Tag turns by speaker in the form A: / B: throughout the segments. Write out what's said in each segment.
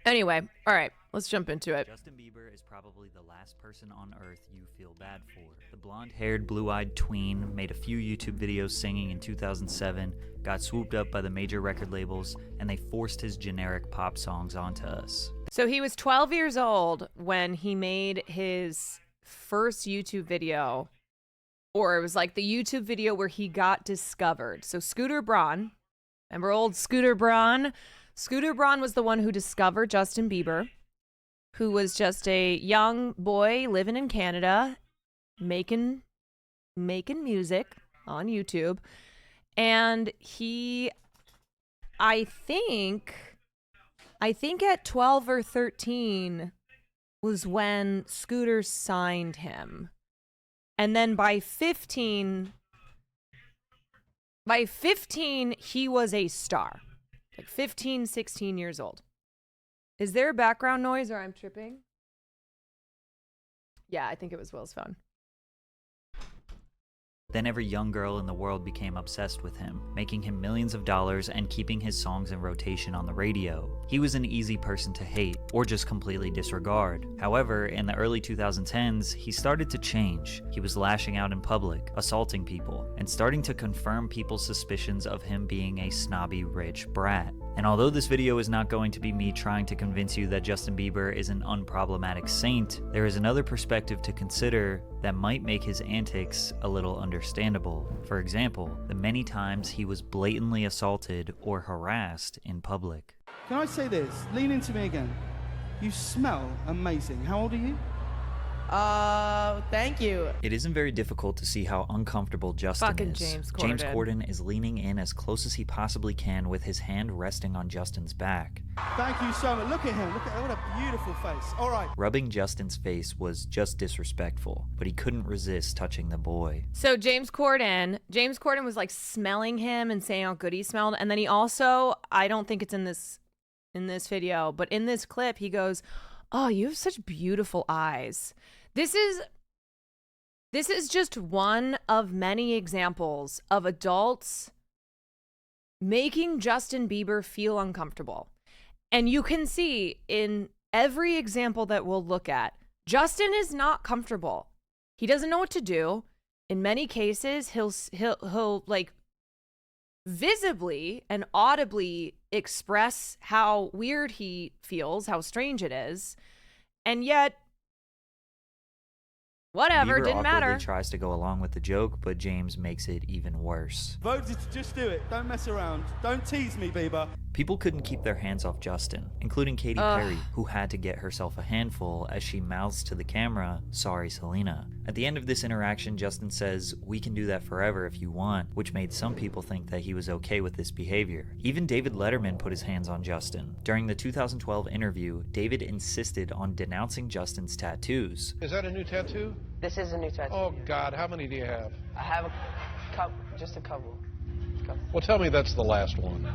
A: Anyway, all right, let's jump into it.
B: Justin Bieber is probably the last person on earth you feel bad for. The blonde-haired, blue-eyed tween made a few YouTube videos singing in 2007, got swooped up by the major record labels, and they forced his generic pop songs onto us.
A: So he was 12 years old when he made his first YouTube video, or it was like the YouTube video where he got discovered. So Scooter Braun, remember old Scooter Braun? Scooter Braun was the one who discovered Justin Bieber, who was just a young boy living in Canada, making music on YouTube. And he, I think at 12 or 13 was when Scooter signed him. And then by 15, he was a star. Like 15, 16 years old. Is there background noise or I'm tripping? Yeah, I think it was Will's phone.
B: Then every young girl in the world became obsessed with him, making him millions of dollars and keeping his songs in rotation on the radio. He was an easy person to hate, or just completely disregard. However, in the early 2010s, he started to change. He was lashing out in public, assaulting people, and starting to confirm people's suspicions of him being a snobby rich brat. And although this video is not going to be me trying to convince you that Justin Bieber is an unproblematic saint, there is another perspective to consider that might make his antics a little understandable. For example, the many times he was blatantly assaulted or harassed in public.
C: Can I say this? Lean into me again. You smell amazing. How old are you?
D: Thank you.
B: It isn't very difficult to see how uncomfortable Justin
A: Fucking
B: is.
A: James
B: James
A: Corden.
B: Corden is leaning in as close as he possibly can with his hand resting on Justin's back.
C: Thank you so much. Look at him. Look at what a beautiful face. All right.
B: Rubbing Justin's face was just disrespectful, but he couldn't resist touching the boy.
A: So James Corden was like smelling him and saying how good he smelled. And then he also, I don't think it's in this video, but in this clip, he goes, "Oh, you have such beautiful eyes." This is just one of many examples of adults making Justin Bieber feel uncomfortable. And you can see in every example that we'll look at, Justin is not comfortable. He doesn't know what to do. In many cases, he'll like visibly and audibly express how weird he feels, how strange it is. And yet, whatever,
B: Bieber
A: didn't
B: awkwardly
A: matter.
B: tries to go along with the joke, but James makes it even worse.
C: Voted to just do it. Don't mess around. Don't tease me, Bieber.
B: People couldn't keep their hands off Justin, including Katy Perry, who had to get herself a handful as she mouths to the camera, "Sorry, Selena." At the end of this interaction, Justin says, "We can do that forever if you want," which made some people think that he was okay with this behavior. Even David Letterman put his hands on Justin. During the 2012 interview, David insisted on denouncing Justin's tattoos.
E: Is that a new tattoo?
D: This is a new tattoo.
E: Oh, God, how many do you have?
D: I have a couple, just a couple.
E: Well, tell me that's the last one.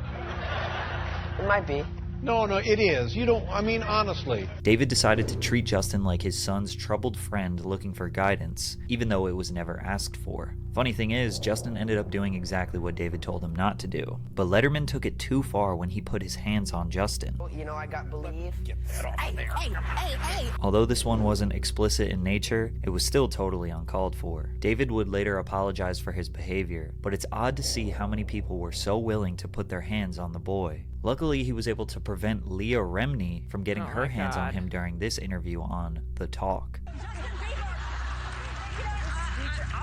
D: It might be.
E: No, it is. You don't, I mean, honestly.
B: David decided to treat Justin like his son's troubled friend looking for guidance, even though it was never asked for. Funny thing is, Justin ended up doing exactly what David told him not to do. But Letterman took it too far when he put his hands on Justin.
D: You know, I got believe.
E: Get that off of there.
D: Hey.
B: Although this one wasn't explicit in nature, it was still totally uncalled for. David would later apologize for his behavior, but it's odd to see how many people were so willing to put their hands on the boy. Luckily, he was able to prevent Leah Remini from getting her hands on him during this interview on The Talk.
F: I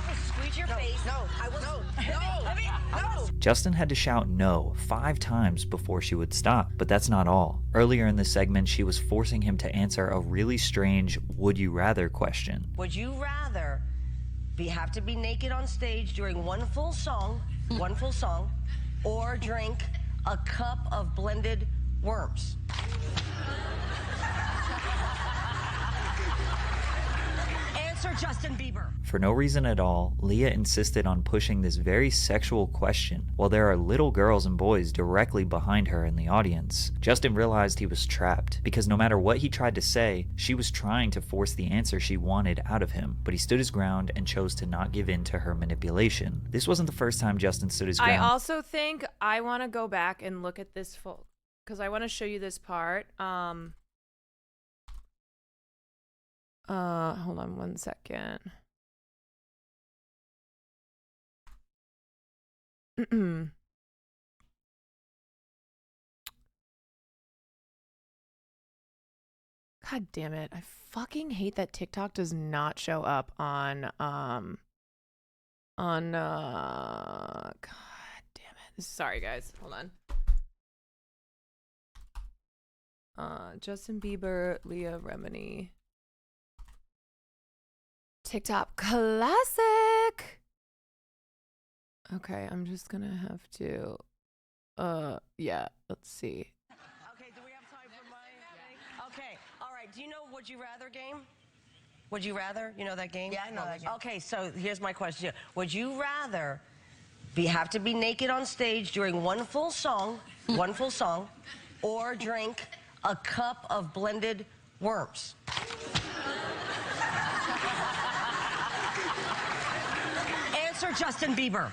F: will squeeze your face.
D: No, I will. No.
B: Justin had to shout no 5 times before she would stop, but that's not all. Earlier in this segment, she was forcing him to answer a really strange would you rather question.
F: Would you rather have to be naked on stage during one full song, or drink a cup of blended worms? Answer Justin Bieber.
B: For no reason at all, Leah insisted on pushing this very sexual question while there are little girls and boys directly behind her in the audience. Justin realized he was trapped because no matter what he tried to say, she was trying to force the answer she wanted out of him, but he stood his ground and chose to not give in to her manipulation. This wasn't the first time Justin stood his ground.
A: I also think I want to go back and look at this full because I want to show you this part. Hold on one second. God damn it. I fucking hate that TikTok does not show up on God damn it. Sorry guys. Hold on. Justin Bieber, Leah Remini. TikTok classic. Okay, I'm just gonna have to yeah, let's see.
F: Okay, do we have time for my thing? Okay, all right. Do you know Would You Rather game? Would you rather? You know that game?
D: Yeah, I know that game.
F: Okay, so here's my question. Would you rather have to be naked on stage during one full song, or drink a cup of blended worms? Answer Justin Bieber.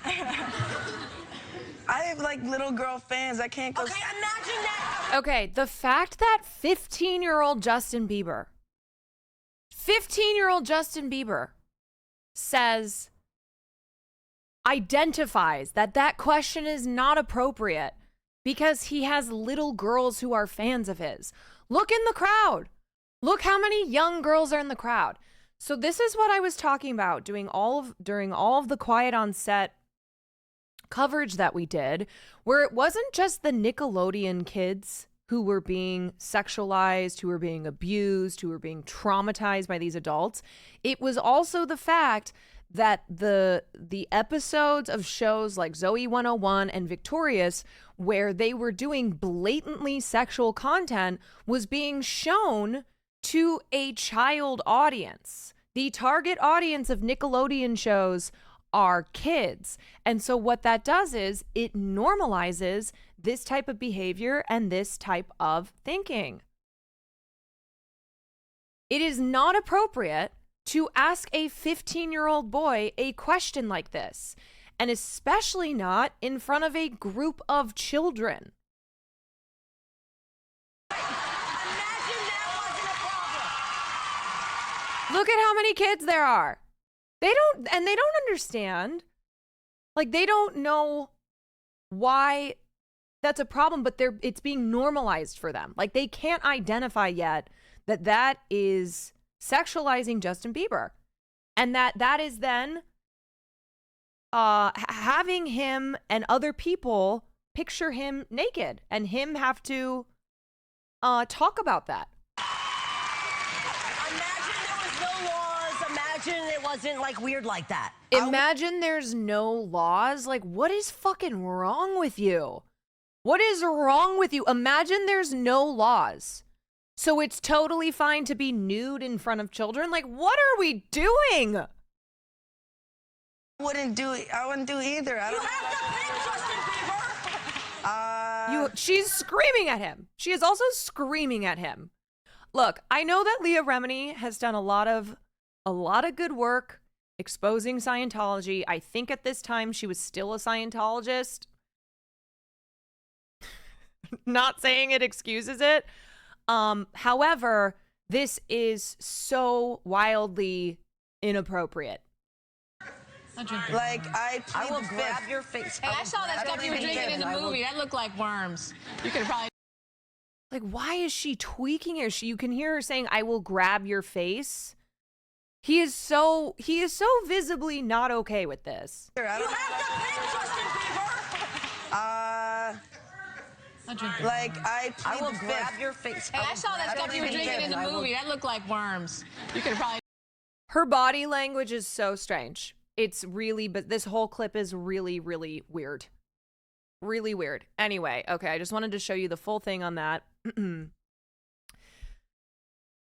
G: I have like little girl fans. I can't go.
F: Okay, imagine that.
A: Okay, the fact that 15-year-old Justin Bieber identifies that question is not appropriate because he has little girls who are fans of his. Look in the crowd. Look how many young girls are in the crowd. So this is what I was talking about during all of the Quiet on Set coverage that we did, where it wasn't just the Nickelodeon kids who were being sexualized, who were being abused, who were being traumatized by these adults. It was also the fact that the episodes of shows like Zoe 101 and Victorious, where they were doing blatantly sexual content, was being shown to a child audience. The target audience of Nickelodeon shows are kids. And so what that does is it normalizes this type of behavior and this type of thinking. It is not appropriate to ask a 15-year-old boy a question like this, and especially not in front of a group of children.
F: Imagine that wasn't a problem.
A: Look at how many kids there are. They don't understand. Like, they don't know why that's a problem, but it's being normalized for them. Like, they can't identify yet that is sexualizing Justin Bieber, and that is then having him and other people picture him naked and him have to talk about that.
F: Imagine there was no laws. Imagine it wasn't like weird like that.
A: Imagine there's no laws. Like, what is fucking wrong with you? What is wrong with you? Imagine there's no laws. So it's totally fine to be nude in front of children? Like, what are we doing?
G: I wouldn't do either. I don't
F: Justin Bieber.
A: She's screaming at him. She is also screaming at him. Look, I know that Leah Remini has done a lot of good work exposing Scientology. I think at this time she was still a Scientologist. Not saying it excuses it. However, this is so wildly inappropriate.
G: like. I
F: will
G: plead the
F: grab
G: fifth.
F: your face.
H: Hey, I saw that stuff you were drinking in the movie. That looked like worms. You could probably.
A: Like, why is she tweaking her? You can hear her saying, "I will grab your face." He is so visibly not okay with this.
G: I don't like. I plead
F: will
G: the
F: grab
G: fifth.
F: your face.
H: Hey, I saw that stuff you were drinking in the movie. That looked like worms. You could probably.
A: Her body language is so strange. But this whole clip is really, really weird. Really weird. Anyway, okay, I just wanted to show you the full thing on that.
B: When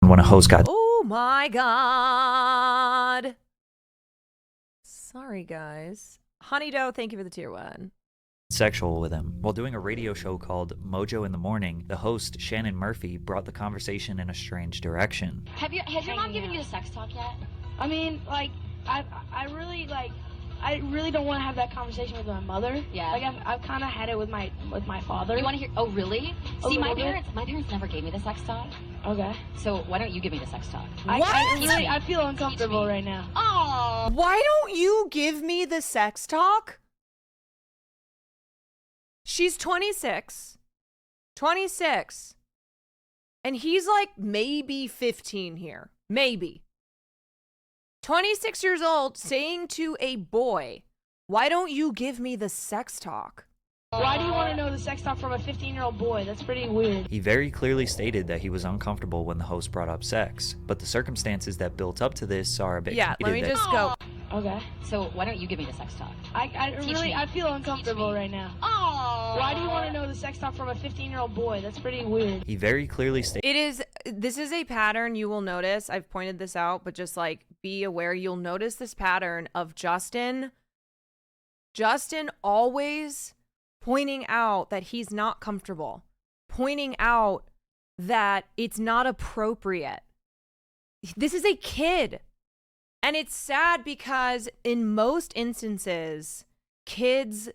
B: a host got
A: Oh my God. Sorry, guys. Honey Dough, thank you for the tier 1.
B: sexual with him. While doing a radio show called Mojo in the Morning, the host, Shannon Murphy, brought the conversation in a strange direction.
I: Has your mom given you a sex talk yet? I mean, like, I really, like, I really don't want to have that conversation with my mother.
H: Yeah.
I: Like I've kind of had it with my father.
H: You want to hear? Oh, really?
I: A
H: See, my
I: little bit.
H: parents never gave me the sex talk.
I: Okay.
H: So why don't you give me the sex talk?
I: I feel uncomfortable right now.
H: Oh.
A: Why don't you give me the sex talk? She's 26. 26. And he's like maybe 15 here. Maybe. 26 years old saying to a boy, why don't you give me the sex talk?
I: Why do you want to know the sex talk from a 15-year-old boy? That's pretty weird.
B: He very clearly stated that he was uncomfortable when the host brought up sex, but the circumstances that built up to this are a bit
A: Yeah, let me
B: complicated
A: just go.
I: Okay.
H: So why don't you give me the sex talk?
I: I feel uncomfortable right now.
H: Oh.
I: Why do you want to know the sex talk from a 15-year-old boy? That's pretty weird.
B: He very clearly stated
A: This is a pattern you will notice. I've pointed this out, but just like be aware, you'll notice this pattern of Justin always pointing out that he's not comfortable, pointing out that it's not appropriate. This is a kid. And it's sad because in most instances, kids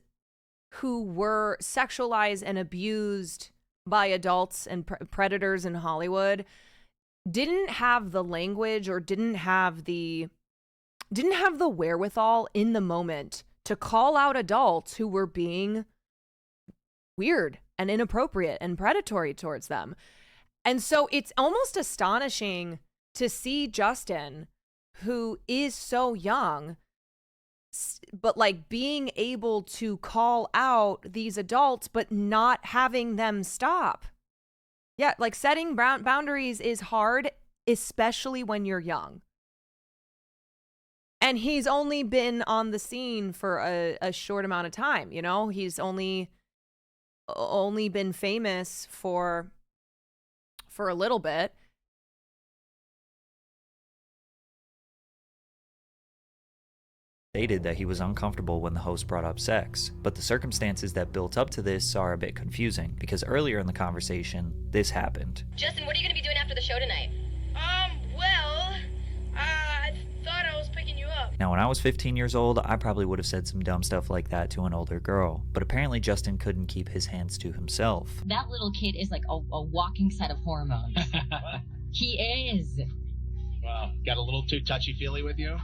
A: who were sexualized and abused by adults and predators in Hollywood didn't have the language or didn't have the wherewithal in the moment to call out adults who were being weird and inappropriate and predatory towards them. And so it's almost astonishing to see Justin, who is so young, but like being able to call out these adults, but not having them stop. Yeah, like setting boundaries is hard, especially when you're young. And he's only been on the scene for a short amount of time, you know? He's only been famous for a little bit.
B: Stated that he was uncomfortable when the host brought up sex, but the circumstances that built up to this are a bit confusing because earlier in the conversation, this happened.
J: Justin, what are you going to be doing after the show tonight?
I: I thought I was picking you up.
B: Now, when I was 15 years old, I probably would have said some dumb stuff like that to an older girl, but apparently Justin couldn't keep his hands to himself.
H: That little kid is like a walking set of hormones. He is.
K: Wow, got a little too touchy-feely with you?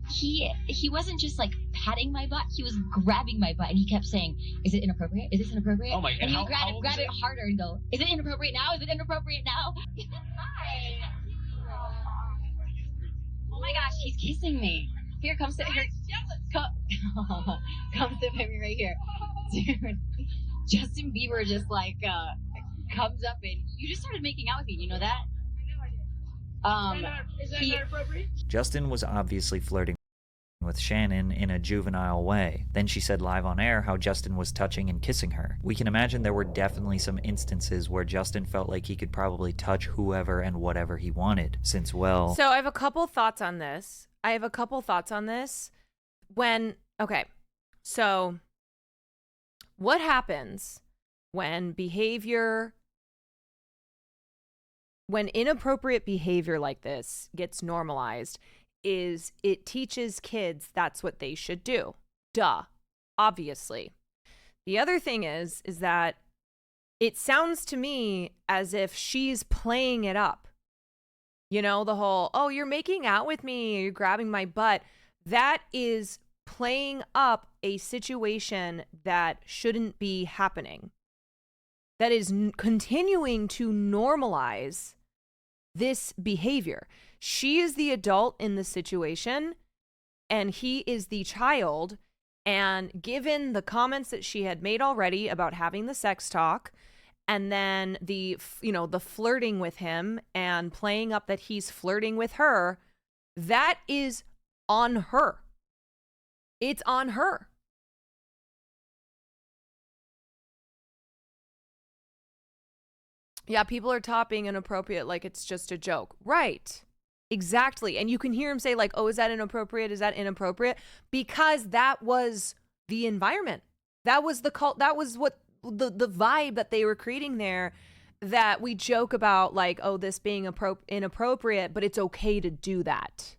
H: He wasn't just like patting my butt, he was grabbing my butt and he kept saying, is it inappropriate? Is this inappropriate?
K: Oh my,
H: and he would
K: how
H: grab it harder and go, is it inappropriate now? Is it inappropriate now? Hi. Oh my gosh, he's kissing me. Here, come sit here. Come sit with me right here. Dude, Justin Bieber just like comes up and you just started making out with me, you know that?
I: Is that not appropriate?
B: Justin was obviously flirting with Shannon in a juvenile way. Then she said live on air how Justin was touching and kissing her. We can imagine there were definitely some instances where Justin felt like he could probably touch whoever and whatever he wanted, since, well...
A: So I have a couple thoughts on this. So what happens when inappropriate behavior like this gets normalized is it teaches kids that's what they should do. Duh. Obviously. The other thing is that it sounds to me as if she's playing it up. You know, the whole, oh, you're making out with me, you're grabbing my butt. That is playing up a situation that shouldn't be happening. That is continuing to normalize this behavior. She is the adult in the situation, and he is the child. And given the comments that she had made already about having the sex talk, and then the flirting with him and playing up that he's flirting with her, that is on her. It's on her. Yeah, people are topping inappropriate like it's just a joke. Right. Exactly. And you can hear him say like, oh, is that inappropriate? Is that inappropriate? Because that was the environment. That was the cult. That was what the vibe that they were creating there, that we joke about like, oh, this being inappropriate, but it's okay to do that.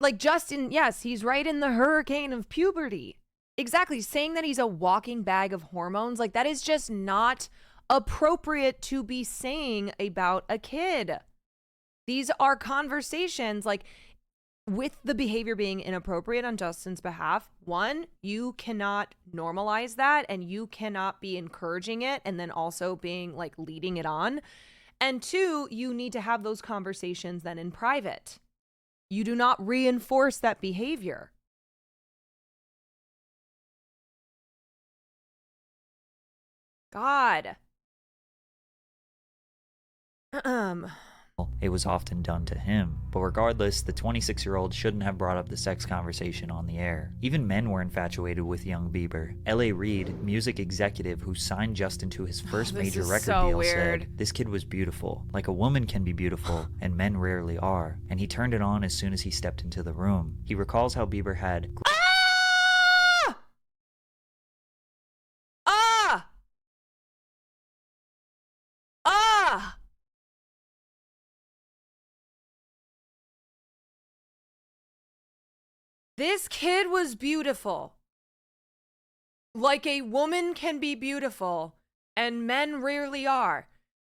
A: Like Justin, yes, he's right in the hurricane of puberty. Exactly. Saying that he's a walking bag of hormones, like that is just not appropriate to be saying about a kid. These are conversations like with the behavior being inappropriate on Justin's behalf. One, you cannot normalize that and you cannot be encouraging it and then also being like leading it on. And two, you need to have those conversations then in private. You do not reinforce that behavior. God.
B: It was often done to him. But regardless, the 26-year-old shouldn't have brought up the sex conversation on the air. Even men were infatuated with young Bieber. L.A. Reid, music executive who signed Justin to his first major record deal, said, "This kid was beautiful. Like a woman can be beautiful, and men rarely are." And he turned it on as soon as he stepped into the room. He recalls how Bieber had...
A: This kid was beautiful. Like a woman can be beautiful, and men rarely are.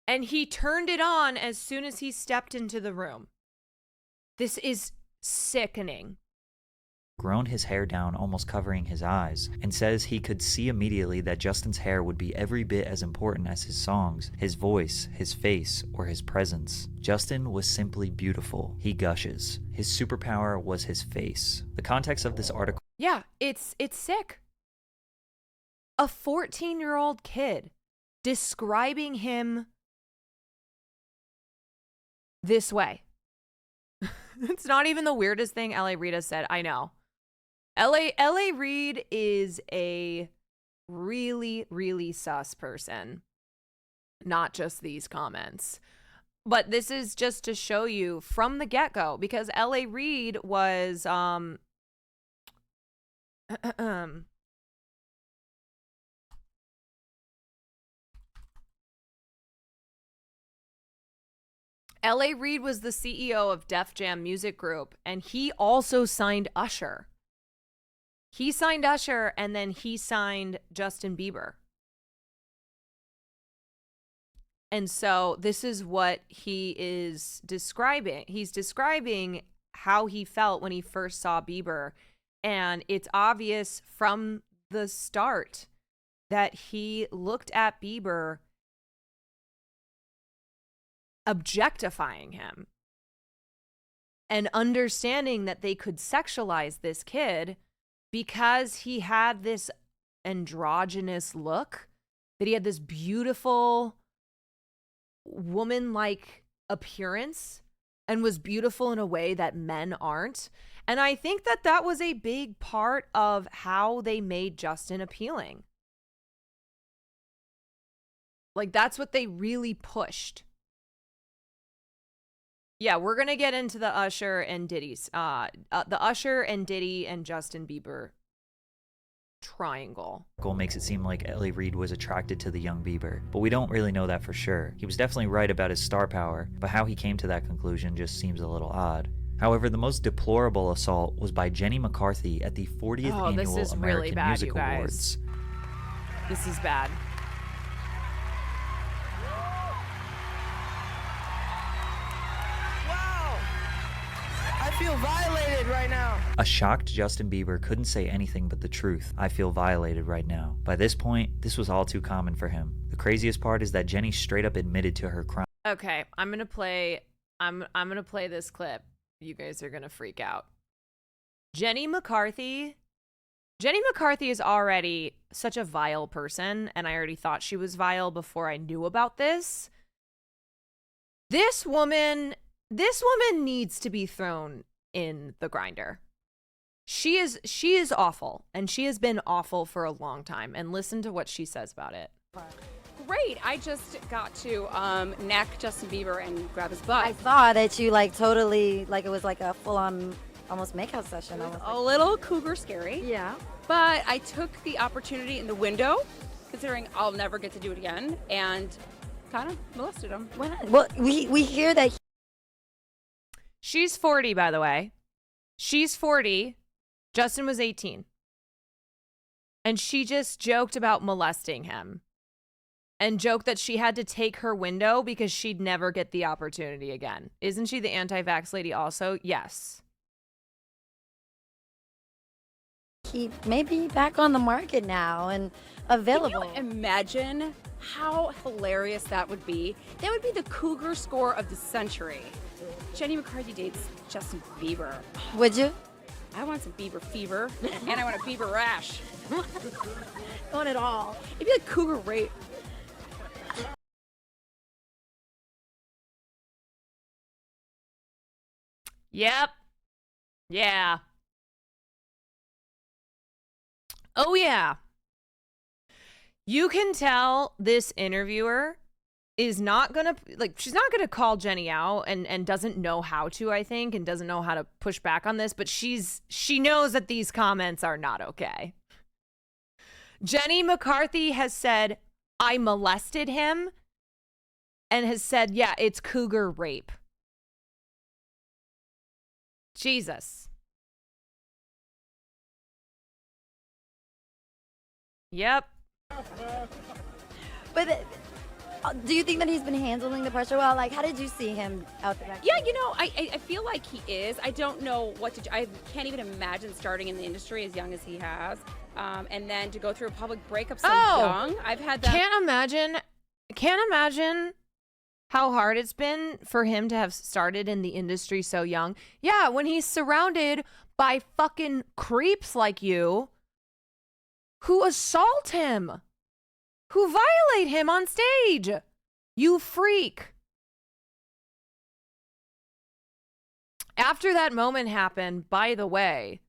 A: And he turned it on as soon as he stepped into the room. This is sickening.
B: Grown his hair down, almost covering his eyes, and says he could see immediately that Justin's hair would be every bit as important as his songs, his voice, his face, or his presence. Justin was simply beautiful. He gushes. His superpower was his face. The context of this article...
A: Yeah, it's sick. A 14-year-old kid describing him this way. It's not even the weirdest thing L.A. Reid has said. I know. L.A. Reid is a really, really sus person. Not just these comments. But this is just to show you from the get-go, because L.A. Reid was L.A. Reid was the CEO of Def Jam Music Group, and he also signed Usher. He signed Usher, and then he signed Justin Bieber. And so this is what he is describing. He's describing how he felt when he first saw Bieber. And it's obvious from the start that he looked at Bieber objectifying him and understanding that they could sexualize this kid because he had this androgynous look, that he had this beautiful woman-like appearance and was beautiful in a way that men aren't. And I think that that was a big part of how they made Justin appealing. Like, that's what they really pushed. Yeah, we're going to get into the Usher and Diddy's, the Usher and Diddy and Justin Bieber triangle.
B: Makes it seem like L.A. Reid was attracted to the young Bieber, but we don't really know that for sure. He was definitely right about his star power, but how he came to that conclusion just seems a little odd. However, the most deplorable assault was by Jenny McCarthy at the 40th Annual American
A: really bad,
B: Music
A: you guys.
B: Awards.
A: This is bad.
G: I feel violated right now.
B: A shocked Justin Bieber couldn't say anything but the truth. "I feel violated right now." By this point, this was all too common for him. The craziest part is that Jenny straight up admitted to her crime.
A: Okay, I'm going to play this clip. You guys are going to freak out. Jenny McCarthy is already such a vile person, and I already thought she was vile before I knew about this. This woman needs to be thrown in the grinder. She is awful, and she has been awful for a long time. And listen to what she says about it.
L: Great. I just got to neck Justin Bieber and grab his butt.
M: I saw that you totally it was like a full-on almost makeout session.
L: A little cougar scary.
M: Yeah.
L: But I took the opportunity in the window, considering I'll never get to do it again, and kind of molested him.
M: Well, we hear that.
A: She's 40, by the way. She's 40. Justin was 18. And she just joked about molesting him and joked that she had to take her window because she'd never get the opportunity again. Isn't she the anti-vax lady also? Yes.
M: He may be back on the market now and available.
L: Can you imagine how hilarious that would be? That would be the cougar score of the century. Jenny McCarthy dates Justin Bieber.
M: Would you?
L: I want some Bieber fever, and I want a Bieber rash.
M: I want it all.
L: It'd be like cougar rape.
A: Yep. Yeah. Oh, yeah. You can tell this interviewer is not going to, like, she's not going to call Jenny out and doesn't know how to, I think, and doesn't know how to push back on this, but she knows that these comments are not okay. Jenny McCarthy has said, I molested him, and has said, yeah, it's cougar rape. Jesus. Yep.
M: But do you think that he's been handling the pressure well? Like, how did you see him out there?
L: Yeah, you know, I feel like he is. I don't know what to do. I can't even imagine starting in the industry as young as he has. And then to go through a public breakup so young. I've had that.
A: Can't imagine how hard it's been for him to have started in the industry so young. Yeah, when he's surrounded by fucking creeps like you who assault him, who violate him on stage. You freak. After that moment happened, by the way,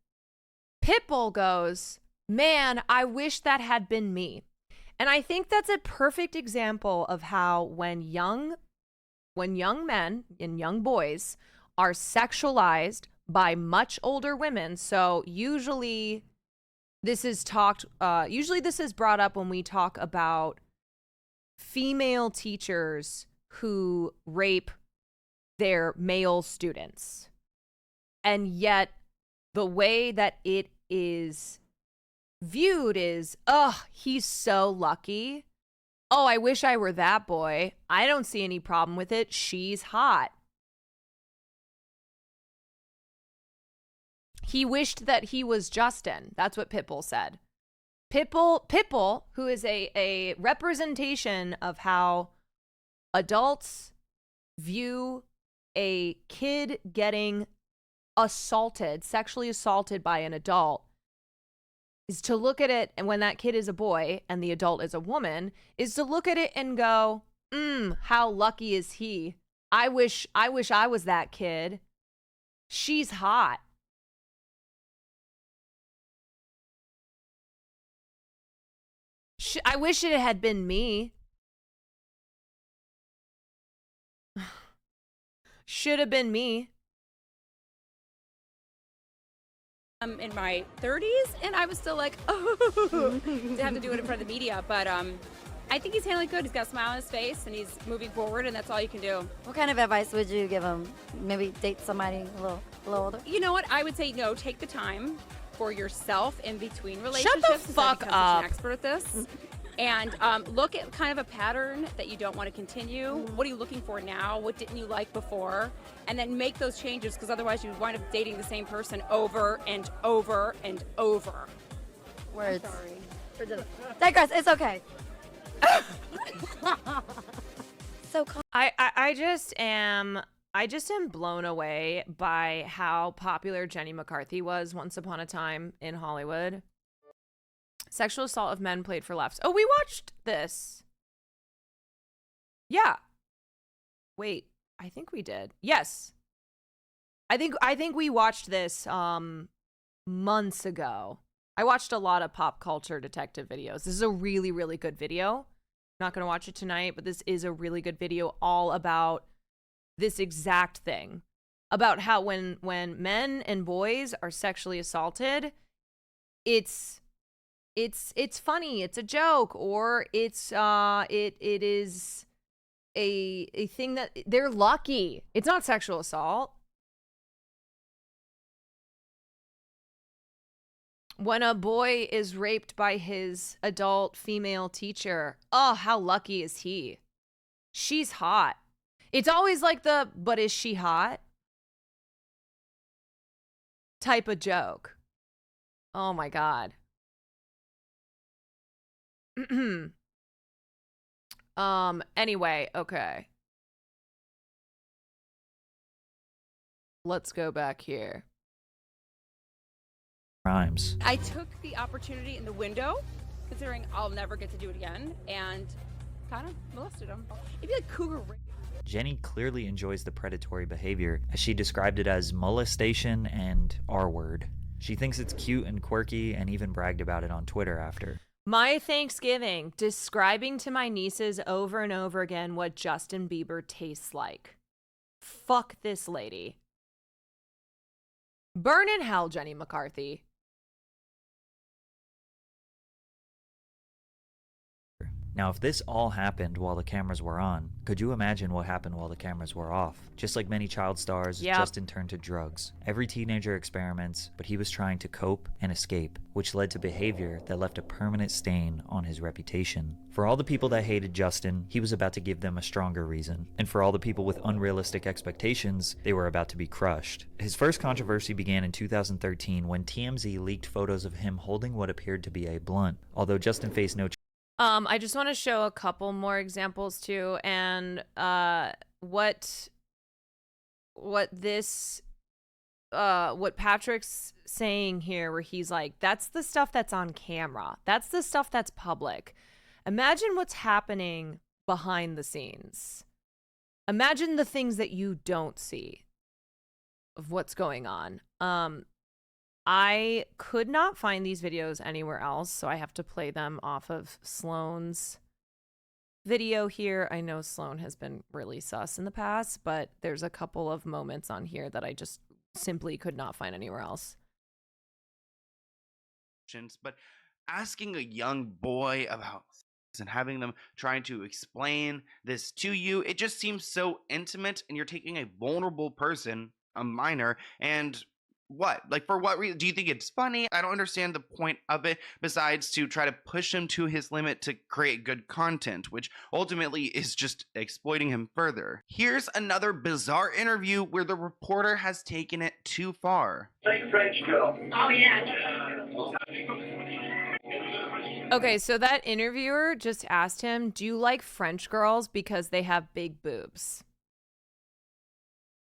A: Pitbull goes, man, I wish that had been me. And I think that's a perfect example of how when young men and young boys are sexualized by much older women, so usually this is brought up when we talk about female teachers who rape their male students. And yet the way that it is viewed is, oh, he's so lucky. Oh, I wish I were that boy. I don't see any problem with it. She's hot. He wished that he was Justin. That's what Pitbull said. Pitbull, who is a representation of how adults view a kid getting assaulted, sexually assaulted by an adult, is to look at it, and when that kid is a boy and the adult is a woman, is to look at it and go, how lucky is he? I wish I was that kid. She's hot. I wish it had been me. Should have been me.
L: I'm in my 30s, and I was still like, oh, to have to do it in front of the media. But I think he's handling it good. He's got a smile on his face, and he's moving forward, and that's all you can do.
M: What kind of advice would you give him? Maybe date somebody a little older?
L: You know what? I would say no. Take the time for yourself in between relationships.
A: Shut the fuck
L: up.
A: up.
L: An expert at this. And look at kind of a pattern that you don't want to continue. What are you looking for now? What didn't you like before? And then make those changes, because otherwise you wind up dating the same person over and over and over.
M: Words. Digress. It's okay. So
A: I just am blown away by how popular Jenny McCarthy was once upon a time in Hollywood. Sexual assault of men played for laughs. Oh, we watched this. Yeah. Wait, I think we did. Yes. I think we watched this months ago. I watched a lot of pop culture detective videos. This is a really, really good video. Not going to watch it tonight, but this is a really good video all about this exact thing. About how when men and boys are sexually assaulted, it's funny, it's a joke, or it is a thing that they're lucky. It's not sexual assault. When a boy is raped by his adult female teacher, oh, how lucky is he? She's hot. It's always like the, but is she hot? Type of joke. Oh my God. Anyway, okay. Let's go back here.
B: Crimes.
L: I took the opportunity in the window, considering I'll never get to do it again, and kind of molested him. It'd be like cougar rape.
B: Jenny clearly enjoys the predatory behavior, as she described it as molestation and R-word. She thinks it's cute and quirky and even bragged about it on Twitter after.
A: My Thanksgiving, describing to my nieces over and over again what Justin Bieber tastes like. Fuck this lady. Burn in hell, Jenny McCarthy.
B: Now, if this all happened while the cameras were on, could you imagine what happened while the cameras were off? Just like many child stars,
A: Yep.
B: Justin turned to drugs. Every teenager experiments, but he was trying to cope and escape, which led to behavior that left a permanent stain on his reputation. For all the people that hated Justin, he was about to give them a stronger reason. And for all the people with unrealistic expectations, they were about to be crushed. His first controversy began in 2013 when TMZ leaked photos of him holding what appeared to be a blunt. Although Justin faced no
A: I just want to show a couple more examples too, and what Patrick's saying here, where he's like, that's the stuff that's on camera, that's the stuff that's public. Imagine what's happening behind the scenes. Imagine the things that you don't see of what's going on. I could not find these videos anywhere else, so I have to play them off of Sloane's video here. I know Sloane has been really sus in the past, but there's a couple of moments on here that I just simply could not find anywhere else.
N: But asking a young boy about this and having them trying to explain this to you, it just seems so intimate, and you're taking a vulnerable person, a minor, and what? Like, for what reason? Do you think it's funny? I don't understand the point of it, besides to try to push him to his limit to create good content, which ultimately is just exploiting him further. Here's another bizarre interview where the reporter has taken it too far.
O: Like French girl. Oh, yeah.
A: Okay, so that interviewer just asked him, do you like French girls because they have big boobs?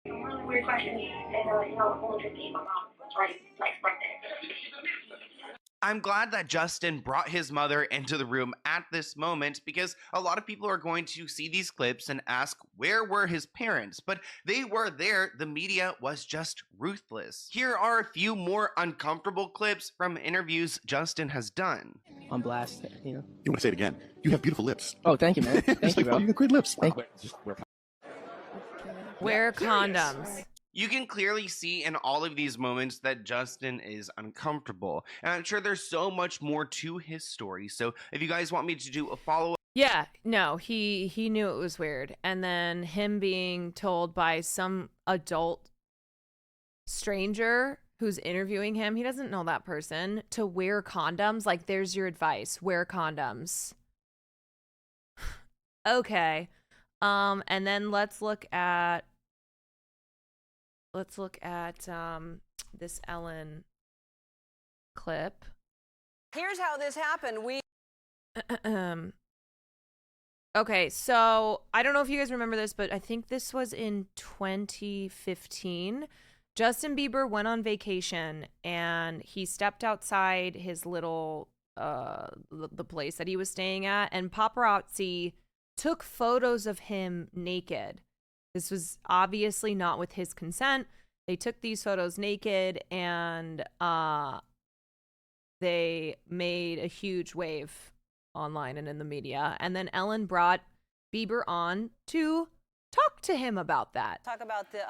O: Really weird question.
N: I'm glad that Justin brought his mother into the room at this moment, because a lot of people are going to see these clips and ask, where were his parents? But they were there. The media was just ruthless. Here are a few more uncomfortable clips from interviews Justin has done.
P: On blast, you know.
Q: You want to say it again? You have beautiful lips.
P: Oh, thank you, man. Thank you, bro.
Q: You got great lips.
P: Thank you.
A: Wear condoms.
N: You can clearly see in all of these moments that Justin is uncomfortable. And I'm sure there's so much more to his story. So if you guys want me to do a follow-up.
A: Yeah, no, he knew it was weird. And then him being told by some adult stranger who's interviewing him, he doesn't know that person, to wear condoms. Like, there's your advice. Wear condoms. Okay. And then let's look at this Ellen clip.
R: Here's how this happened.
A: Okay, so I don't know if you guys remember this, but I think this was in 2015. Justin Bieber went on vacation and he stepped outside his little the place that he was staying at, and paparazzi took photos of him naked. This was obviously not with his consent. They took these photos naked, and they made a huge wave online and in the media. And then Ellen brought Bieber on to talk to him about that.
R: Talk about the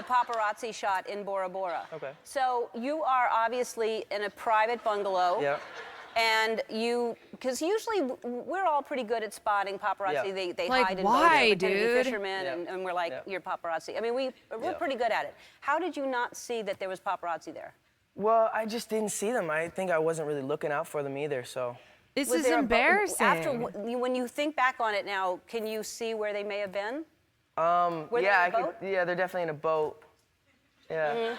R: paparazzi shot in Bora Bora.
P: Okay.
R: So you are obviously in a private bungalow.
P: Yeah.
R: And because usually we're all pretty good at spotting paparazzi.
P: Yeah.
R: They
A: Like,
R: hide in
A: why,
R: boats, pretend to be
A: dude?
R: fishermen, and we're like, you're paparazzi. I mean, we're pretty good at it. How did you not see that there was paparazzi there?
P: Well, I just didn't see them. I think I wasn't really looking out for them either, so.
A: This
R: Was
A: is
R: there
A: embarrassing.
R: when you think back on it now, can you see where they may have been? Were they
P: yeah,
R: in a boat?
P: yeah, they're definitely in a boat. Yeah.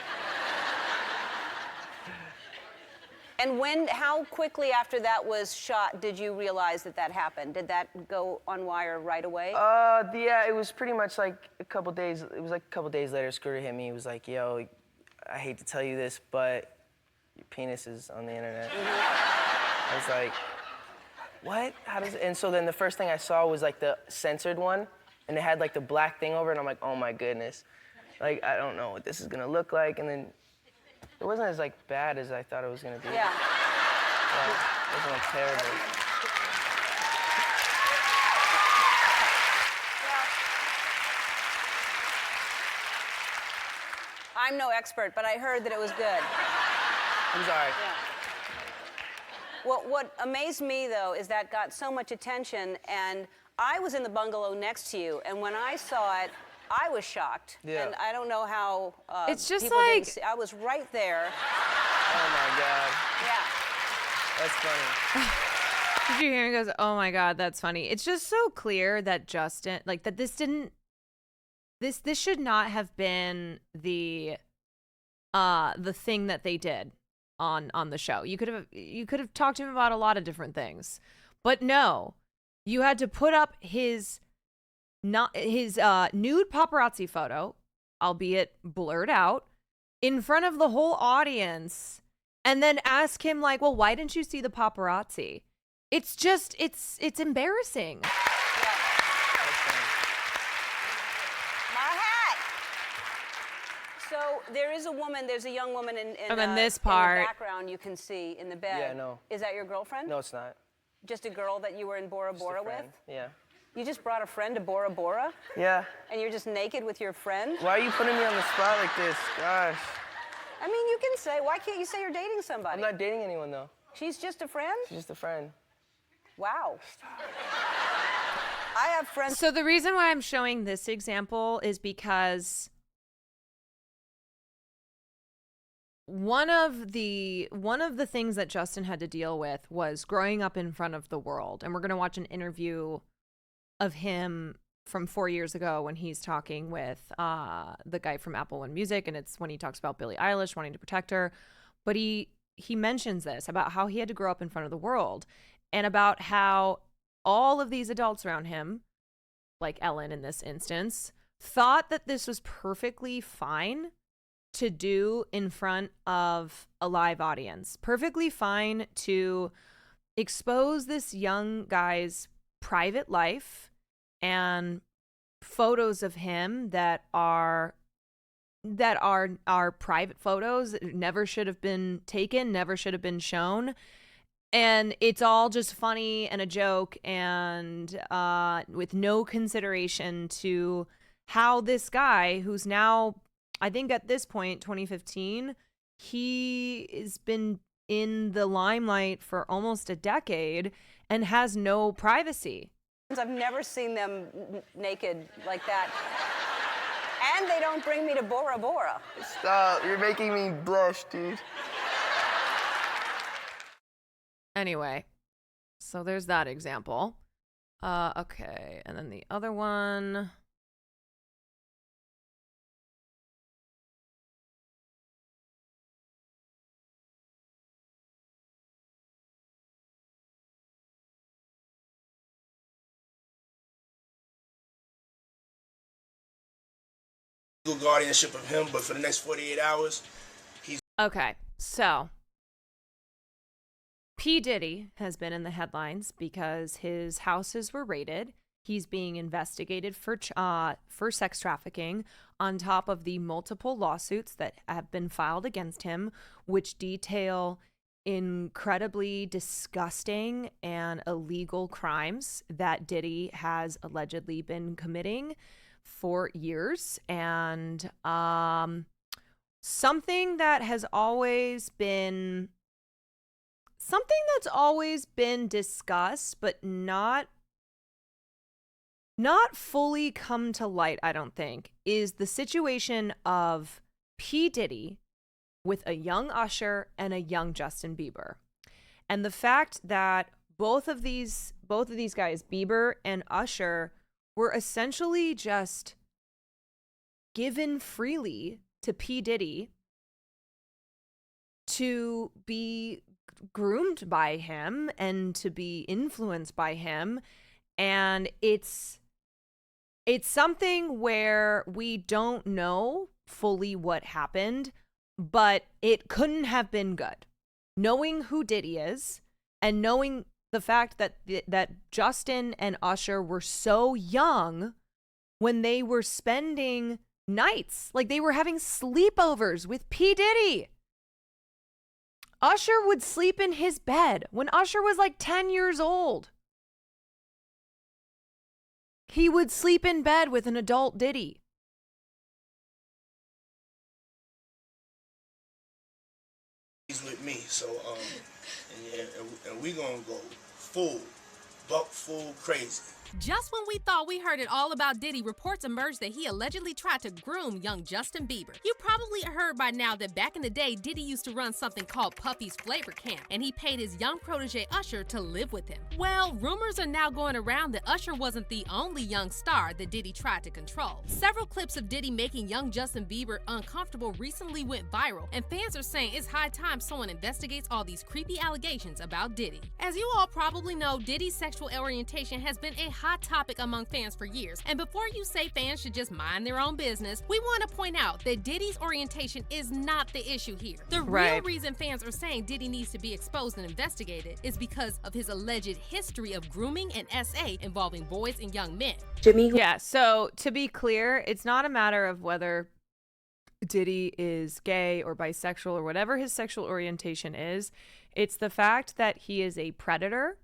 R: And how quickly after that was shot did you realize that that happened? Did that go on wire right away?
P: Yeah, it was pretty much like a couple days. It was like a couple days later. Scooter hit me. He was like, "Yo, I hate to tell you this, but your penis is on the internet." I was like, "What? How does?" And so then the first thing I saw was like the censored one, and it had like the black thing over it. And I'm like, "Oh my goodness!" Like I don't know what this is gonna look like. And then it wasn't as like bad as I thought it was gonna be.
R: Yeah.
P: It wasn't like terrible.
R: I'm no expert, but I heard that it was good.
P: I'm sorry.
R: Well, what amazed me, though, is that got so much attention, and I was in the bungalow next to you, and when I saw it, I was shocked.
P: Yeah.
R: And I don't know how
A: It's just
R: people didn't
A: like-
R: see. I was right there.
P: Oh my God.
R: Yeah.
P: That's funny.
A: Did you hear? He goes, "Oh my God, that's funny." It's just so clear that Justin, like that, this should not have been the thing that they did on the show. You could have talked to him about a lot of different things, but no, you had to put up his nude paparazzi photo, albeit blurred out, in front of the whole audience, and then ask him like, "Well, why didn't you see the paparazzi?" It's just, it's embarrassing.
R: My hat. So there's a young woman in
A: And then this
R: in
A: part.
R: the background you can see in the bed.
P: Yeah, no.
R: Is that your girlfriend?
P: No, it's not.
R: Just a girl that you were in Bora
P: Just a
R: Bora
P: friend.
R: with?
P: Yeah.
R: You just brought a friend to Bora Bora?
P: Yeah.
R: And you're just naked with your friend?
P: Why are you putting me on the spot like this? Gosh.
R: I mean, you can say, why can't you say you're dating somebody?
P: I'm not dating anyone though.
R: She's just a friend?
P: She's just a friend.
R: Wow. I have friends.
A: So the reason why I'm showing this example is because one of the things that Justin had to deal with was growing up in front of the world. And we're going to watch an interview of him from 4 years ago when he's talking with the guy from Apple One Music, and it's when he talks about Billie Eilish wanting to protect her. But he mentions this about how he had to grow up in front of the world, and about how all of these adults around him, like Ellen in this instance, thought that this was perfectly fine to do in front of a live audience. Perfectly fine to expose this young guy's private life and photos of him that are private photos, never should have been taken, never should have been shown. And it's all just funny and a joke, and with no consideration to how this guy, who's now, I think at this point, 2015, he has been in the limelight for almost a decade and has no privacy.
R: I've never seen them naked like that. And they don't bring me to Bora Bora.
P: Stop. You're making me blush, dude.
A: Anyway, so there's that example. Okay, and then the other one.
S: Guardianship of him, but for the next 48 hours, he's
A: Okay, so P. Diddy has been in the headlines because his houses were raided. He's being investigated for sex trafficking, on top of the multiple lawsuits that have been filed against him, which detail incredibly disgusting and illegal crimes that Diddy has allegedly been committing for years. And something that's always been discussed, but not fully come to light, I don't think, is the situation of P. Diddy with a young Usher and a young Justin Bieber. And the fact that both of these guys, Bieber and Usher, were essentially just given freely to P. Diddy to be groomed by him and to be influenced by him. And it's something where we don't know fully what happened, but it couldn't have been good. Knowing who Diddy is and knowing the fact that Justin and Usher were so young when they were spending nights, like they were having sleepovers with P. Diddy. Usher would sleep in his bed when Usher was like 10 years old. He would sleep in bed with an adult Diddy.
S: He's with me, so and we gonna go full crazy.
T: Just when we thought we heard it all about Diddy, reports emerged that he allegedly tried to groom young Justin Bieber. You probably heard by now that back in the day, Diddy used to run something called Puffy's Flavor Camp, and he paid his young protege Usher to live with him. Well, rumors are now going around that Usher wasn't the only young star that Diddy tried to control. Several clips of Diddy making young Justin Bieber uncomfortable recently went viral, and fans are saying it's high time someone investigates all these creepy allegations about Diddy. As you all probably know, Diddy's sexual orientation has been a hot topic among fans for years, and before you say fans should just mind their own business, we want to point out that Diddy's orientation is not the issue here. The real reason fans are saying Diddy needs to be exposed and investigated is because of his alleged history of grooming and SA involving boys and young men.
A: Yeah, so to be clear, it's not a matter of whether Diddy is gay or bisexual or whatever his sexual orientation is. It's the fact that he is a predator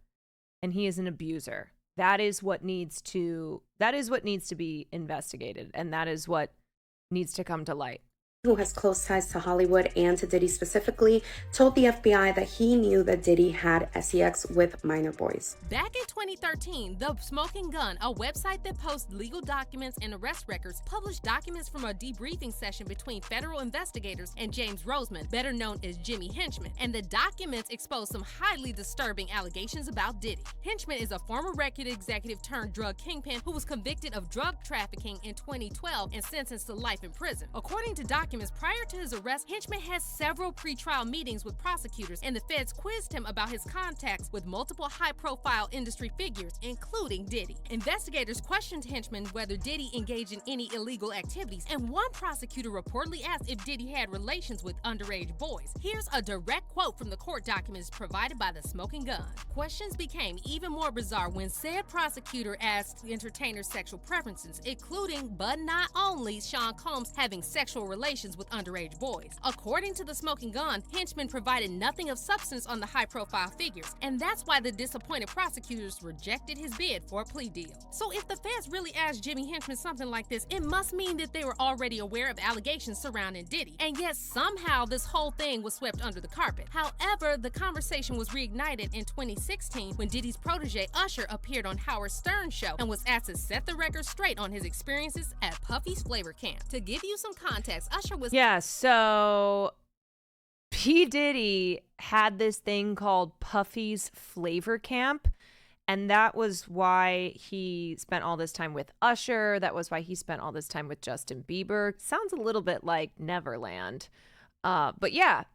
A: and he is an abuser. That is what needs to be investigated, and that is what needs to come to light.
U: Who has close ties to Hollywood and to Diddy specifically, told the FBI that he knew that Diddy had sex with minor boys.
T: Back in 2013, The Smoking Gun, a website that posts legal documents and arrest records, published documents from a debriefing session between federal investigators and James Roseman, better known as Jimmy Henchman, and the documents exposed some highly disturbing allegations about Diddy. Henchman is a former record executive turned drug kingpin who was convicted of drug trafficking in 2012 and sentenced to life in prison. According to documents prior to his arrest, Henchman had several pre-trial meetings with prosecutors, and the feds quizzed him about his contacts with multiple high-profile industry figures, including Diddy. Investigators questioned Henchman whether Diddy engaged in any illegal activities, and one prosecutor reportedly asked if Diddy had relations with underage boys. Here's a direct quote from the court documents provided by The Smoking Gun. Questions became even more bizarre when said prosecutor asked the entertainer's sexual preferences, including, but not only, Sean Combs having sexual relations with underage boys. According to The Smoking Gun, Henchman provided nothing of substance on the high-profile figures, and that's why the disappointed prosecutors rejected his bid for a plea deal. So if the feds really asked Jimmy Henchman something like this, it must mean that they were already aware of allegations surrounding Diddy, and yet somehow this whole thing was swept under the carpet. However, the conversation was reignited in 2016 when Diddy's protege Usher appeared on Howard Stern's show and was asked to set the record straight on his experiences at Puffy's Flavor Camp. To give you some context, Usher was
A: so P. Diddy had this thing called Puffy's Flavor Camp, and that was why he spent all this time with Usher. That was why he spent all this time with Justin Bieber. Sounds a little bit like Neverland, but yeah,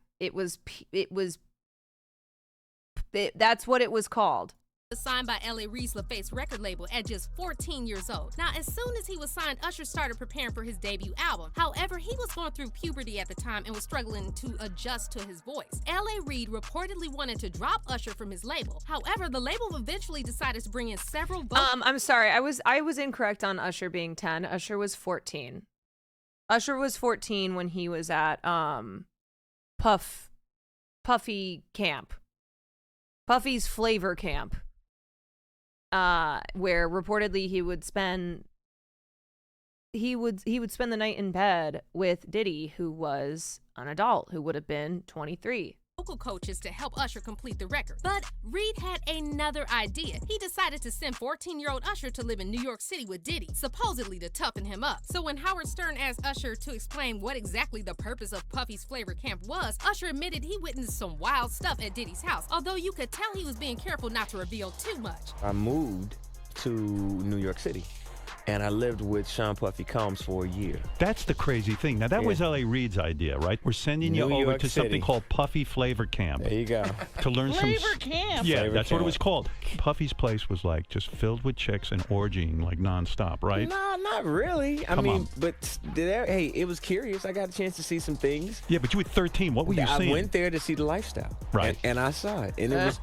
A: that's what it was called.
T: Signed by L.A. Reid's LaFace record label at just 14 years old. Now, as soon as he was signed, Usher started preparing for his debut album. However, he was going through puberty at the time and was struggling to adjust to his voice. L.A. Reid reportedly wanted to drop Usher from his label. However, the label eventually decided to bring in several
A: I'm sorry, I was incorrect on Usher being 10. Usher was 14. Usher was 14 when he was at Puffy Camp. Puffy's Flavor Camp. Where reportedly he would spend the night in bed with Diddy, who was an adult, who would have been 23.
T: vocal coaches to help Usher complete the record. But Reed had another idea. He decided to send 14-year-old Usher to live in New York City with Diddy, supposedly to toughen him up. So when Howard Stern asked Usher to explain what exactly the purpose of Puffy's Flavor Camp was, Usher admitted he witnessed some wild stuff at Diddy's house, although you could tell he was being careful not to reveal too much.
C: I moved to New York City, and I lived with Sean Puffy Combs for a year.
V: That's the crazy thing. Now, that was L.A. Reid's idea, right? We're sending you
C: New
V: over
C: York
V: to
C: City.
V: something called Puffy Flavor Camp.
C: There you go.
V: To learn
W: Flavor
V: some...
W: Camp?
V: Yeah,
C: Flavor
V: that's what it
C: Camp.
V: was called. Puffy's place was like just filled with chicks and orgying like nonstop, right?
C: Nah, not really. I
V: Come
C: mean,
V: on.
C: but hey, it was curious. I got a chance to see some things.
V: Yeah, but you were 13. What were you
C: I
V: seeing?
C: went there to see the lifestyle,
V: Right.
C: And I saw it, and it was.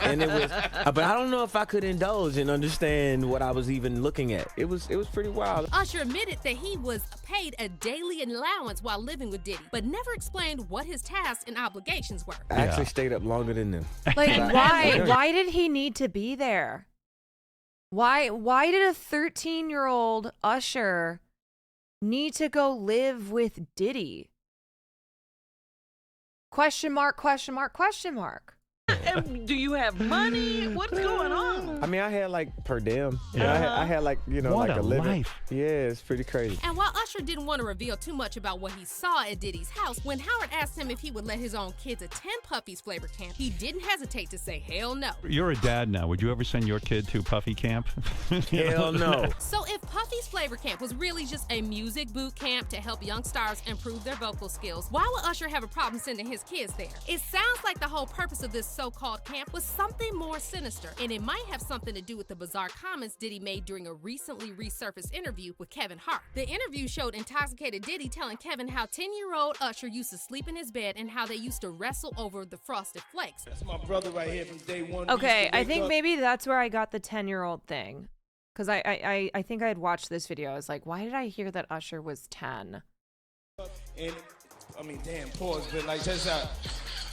C: But I don't know if I could indulge and understand what I was even looking at. It was pretty wild.
T: Usher admitted that he was paid a daily allowance while living with Diddy, but never explained what his tasks and obligations were.
C: I actually stayed up longer than them.
A: Like, why did he need to be there? Why did a 13-year-old Usher need to go live with Diddy? Question mark, question mark, question mark.
W: And do you have money? What's going on?
C: I mean, I had like per diem.
W: Yeah.
C: I had like
V: What
C: like
V: a
C: a living.
V: life.
C: Yeah, it's pretty crazy.
T: And while Usher didn't want to reveal too much about what he saw at Diddy's house, when Howard asked him if he would let his own kids attend Puffy's Flavor Camp, he didn't hesitate to say hell no.
V: You're a dad now. Would you ever send your kid to Puffy Camp?
C: Hell no.
T: So if Puffy's Flavor Camp was really just a music boot camp to help young stars improve their vocal skills, why would Usher have a problem sending his kids there? It sounds like the whole purpose of this so-called camp was something more sinister, and it might have something to do with the bizarre comments Diddy made during a recently resurfaced interview with Kevin Hart. The interview showed intoxicated Diddy telling Kevin how 10-year-old Usher used to sleep in his bed and how they used to wrestle over the Frosted Flakes.
S: That's my brother right here from day one.
A: Okay, I think maybe that's where I got the 10-year-old thing. Because I think I had watched this video. I was like, why did I hear that Usher was 10?
S: And I mean, damn, pause, but like, just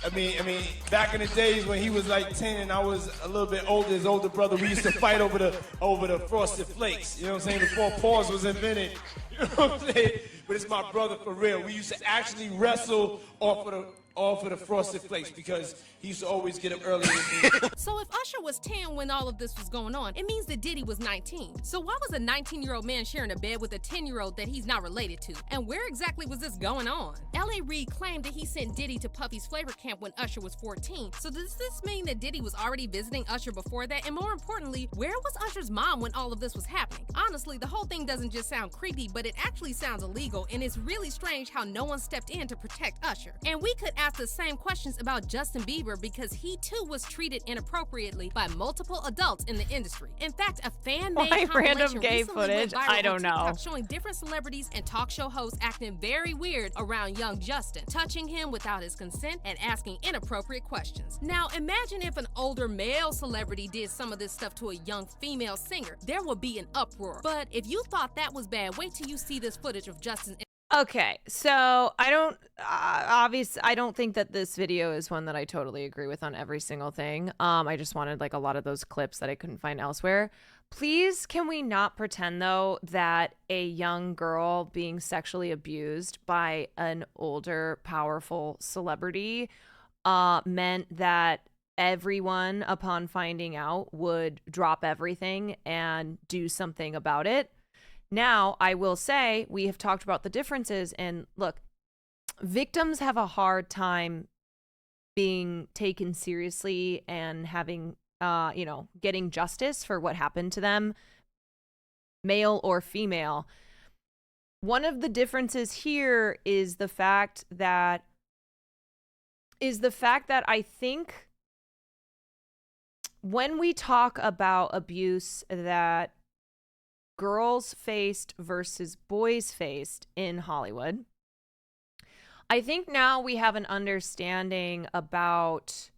S: I mean, back in the days when he was like 10 and I was a little bit older, his older brother, we used to fight over the Frosted Flakes. You know what I'm saying? Before pause was invented. You know what I'm saying? But it's my brother for real. We used to actually wrestle off of the Frosted Flakes because he used to always get up early with me.
T: So if Usher was 10 when all of this was going on, it means that Diddy was 19. So why was a 19-year-old man sharing a bed with a 10-year-old that he's not related to? And where exactly was this going on? L.A. Reid claimed that he sent Diddy to Puffy's Flavor Camp when Usher was 14. So does this mean that Diddy was already visiting Usher before that? And more importantly, where was Usher's mom when all of this was happening? Honestly, the whole thing doesn't just sound creepy, but it actually sounds illegal, and it's really strange how no one stepped in to protect Usher. And we could ask the same questions about Justin Bieber because he too was treated inappropriately by multiple adults in the industry. In fact, a fan-made
A: Why
T: compilation
A: random gay
T: recently went
A: footage?
T: viral
A: I
T: on
A: don't know.
T: TikTok showing different celebrities and talk show hosts acting very weird around young Justin, touching him without his consent and asking inappropriate questions. Now, imagine if an older male celebrity did some of this stuff to a young female singer. There would be an uproar. But if you thought that was bad, wait till you see this footage of Justin.
A: Okay, so I don't I don't think that this video is one that I totally agree with on every single thing. I just wanted like a lot of those clips that I couldn't find elsewhere. Please, can we not pretend though that a young girl being sexually abused by an older, powerful celebrity meant that everyone, upon finding out, would drop everything and do something about it? Now, I will say, we have talked about the differences, and look, victims have a hard time being taken seriously and having, getting justice for what happened to them, male or female. One of the differences here is the fact that I think when we talk about abuse that girls faced versus boys faced in Hollywood, I think now we have an understanding about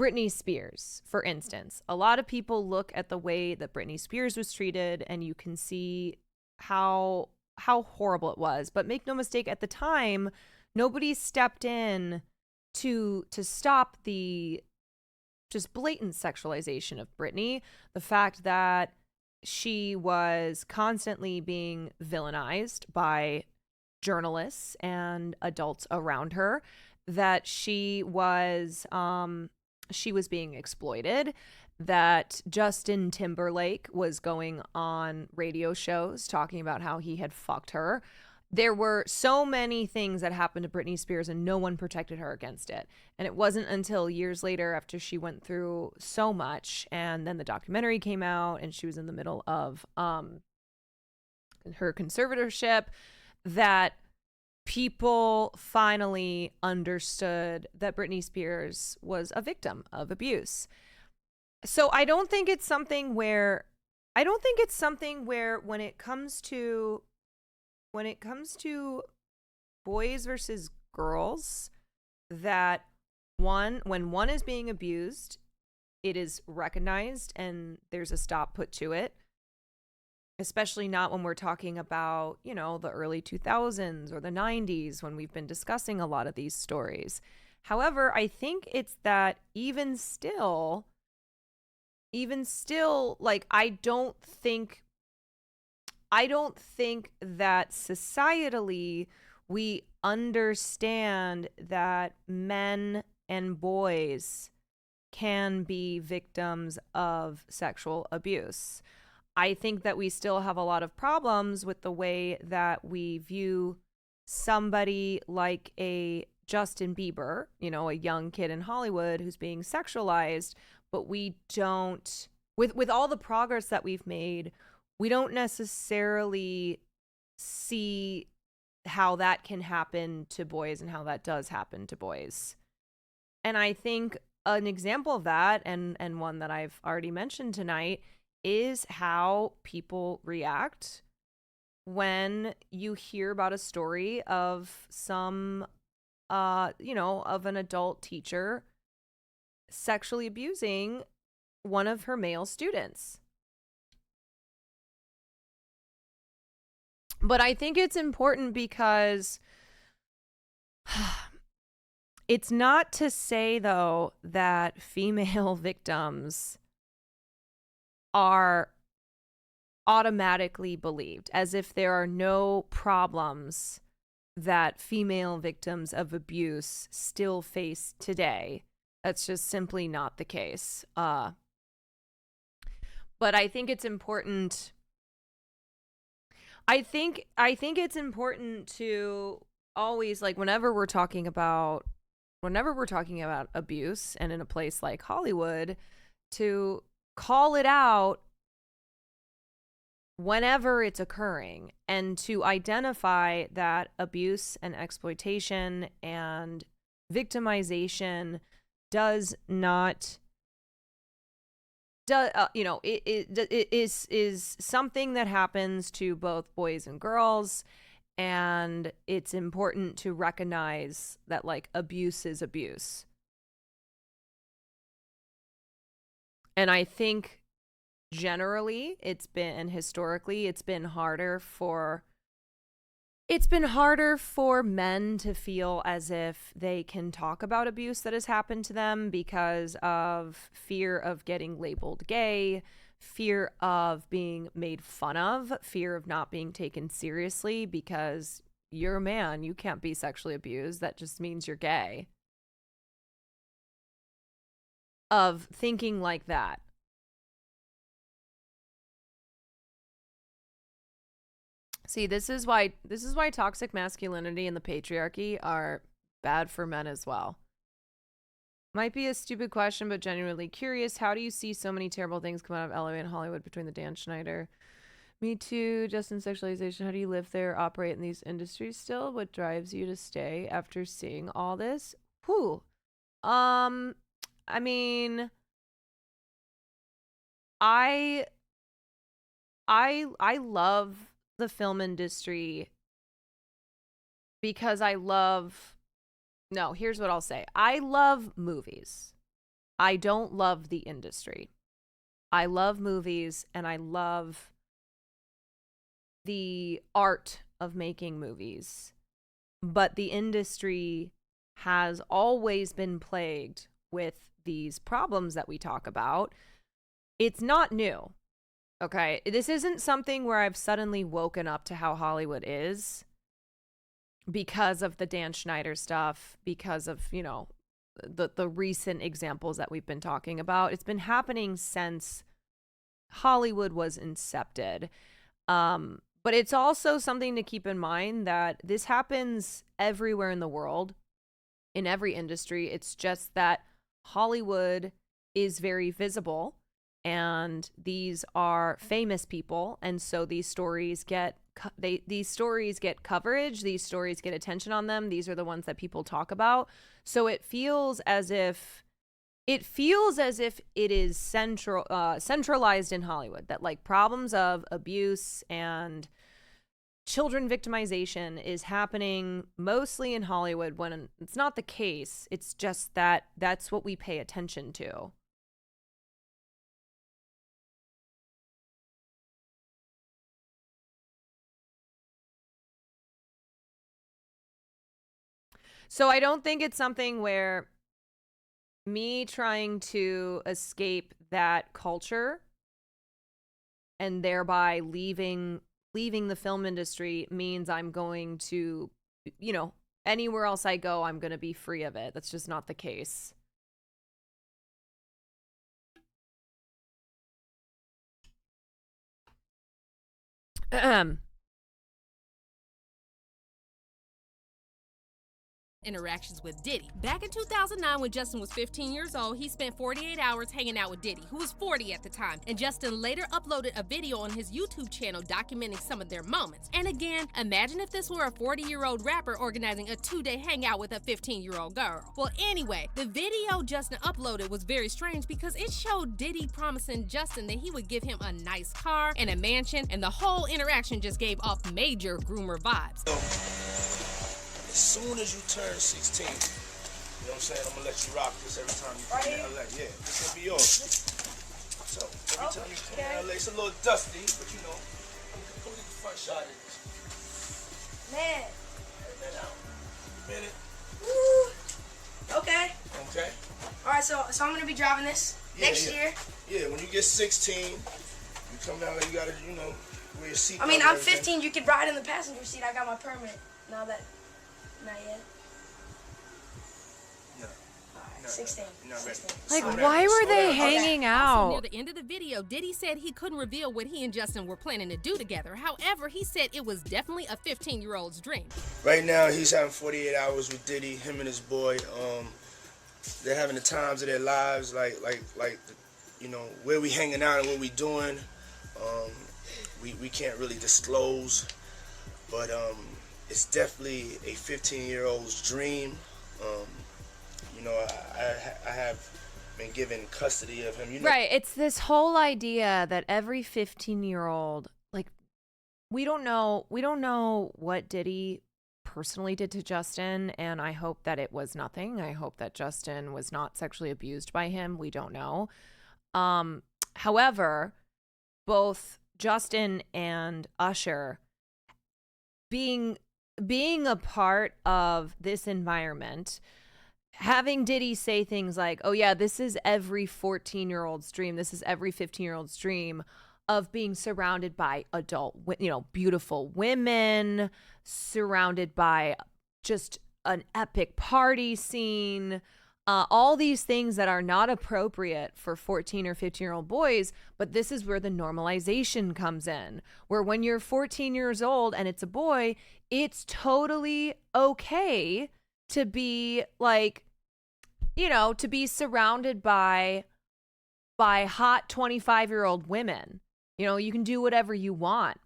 A: Britney Spears, for instance. A lot of people look at the way that Britney Spears was treated and you can see how horrible it was. But make no mistake, at the time, nobody stepped in to stop the just blatant sexualization of Britney. The fact that she was constantly being villainized by journalists and adults around her. that she was being exploited, that Justin Timberlake was going on radio shows talking about how he had fucked her. There were so many things that happened to Britney Spears and no one protected her against it. And it wasn't until years later, after she went through so much, and then the documentary came out and she was in the middle of her conservatorship, that people finally understood that Britney Spears was a victim of abuse. So I don't think it's something where when it comes to boys versus girls, that when one is being abused, it is recognized and there's a stop put to it. Especially not when we're talking about, you know, the early 2000s or the 90s, when we've been discussing a lot of these stories. However, I think it's that even still, like, I don't think that societally we understand that men and boys can be victims of sexual abuse. I think that we still have a lot of problems with the way that we view somebody like a Justin Bieber, you know, a young kid in Hollywood who's being sexualized, but we don't, with all the progress that we've made, we don't necessarily see how that can happen to boys and how that does happen to boys. And I think an example of that, and one that I've already mentioned tonight, is how people react when you hear about a story of some, of an adult teacher sexually abusing one of her male students. But I think it's important because it's not to say, though, that female victims are automatically believed, as if there are no problems that female victims of abuse still face today. That's just simply not the case. But I think it's important. I think it's important to always, like, whenever we're talking about abuse, and in a place like Hollywood, to call it out whenever it's occurring, and to identify that abuse and exploitation and victimization does not, it is something that happens to both boys and girls, and it's important to recognize that, like, abuse is abuse. And I think generally historically it's been harder for men to feel as if they can talk about abuse that has happened to them because of fear of getting labeled gay, fear of being made fun of, fear of not being taken seriously because you're a man, you can't be sexually abused, that just means you're gay. Of thinking like that. See, this is why toxic masculinity and the patriarchy are bad for men as well. Might be a stupid question, but genuinely curious. How do you see so many terrible things come out of LA and Hollywood between the Dan Schneider, Me Too, Justin sexualization? How do you live there, operate in these industries still? What drives you to stay after seeing all this? I mean, I love the film industry because here's what I'll say. I love movies. I don't love the industry. I love movies and I love the art of making movies. But the industry has always been plagued with these problems that we talk about. It's not new. Okay, this isn't something where I've suddenly woken up to how Hollywood is. because of the Dan Schneider stuff, because of, you know, the recent examples that we've been talking about. It's been happening since Hollywood was incepted. But it's also something to keep in mind that this happens everywhere in the world, in every industry. It's just that Hollywood is very visible, and these are famous people, and so these stories get coverage, these stories get attention on them. These are the ones that people talk about. So it feels as if it is centralized in Hollywood, that like problems of abuse and children victimization is happening mostly in Hollywood, when it's not the case. It's just that that's what we pay attention to. So I don't think it's something where me trying to escape that culture and thereby leaving the film industry means I'm going to, you know, anywhere else I go, I'm going to be free of it. That's just not the case.
T: Interactions with Diddy. Back in 2009, when Justin was 15 years old, he spent 48 hours hanging out with Diddy, who was 40 at the time, and Justin later uploaded a video on his YouTube channel documenting some of their moments. And again, imagine if this were a 40-year-old rapper organizing a 2-day hangout with a 15-year-old girl. Well, anyway, the video Justin uploaded was very strange because it showed Diddy promising Justin that he would give him a nice car and a mansion, and the whole interaction just gave off major groomer vibes.
S: As soon as you turn 16, you know what I'm saying? I'm gonna let you rock this every time you come to LA. Yeah, this gonna be yours. So every time you come to LA, it's a little dusty, but you know, come get the front shot of this.
I: Man.
S: Man out. Minute.
I: Woo. Okay.
S: Okay.
I: All right, so I'm gonna be driving this next year.
S: Yeah, when you get 16, you come down there, you gotta, you know, wear your seatbelt.
I: I mean, I'm 15. You could ride in the passenger seat. I got my permit. Now that. Not yet.
S: No.
I: Alright, 16.
S: Not ready.
A: Like, why were they hanging out?
T: Also, near the end of the video, Diddy said he couldn't reveal what he and Justin were planning to do together. However, he said it was definitely a 15-year-old's dream.
S: Right now, he's having 48 hours with Diddy, him and his boy. They're having the times of their lives, like, you know, where we hanging out and what we doing. We can't really disclose, but it's definitely a 15-year-old's dream. You know, I have been given custody of him. You know,
A: right. It's this whole idea that every 15-year-old, like, we don't know what Diddy personally did to Justin, and I hope that it was nothing. I hope that Justin was not sexually abused by him. We don't know. However, both Justin and Usher being a part of this environment, having Diddy say things like, oh yeah, this is every 14-year-old's dream, this is every 15-year-old's dream, of being surrounded by adult, you know, beautiful women, surrounded by just an epic party scene, all these things that are not appropriate for 14 or 15-year-old boys. But this is where the normalization comes in, where when you're 14 years old and it's a boy, it's totally okay to be like, you know, to be surrounded by hot 25-year-old women. You know, you can do whatever you want.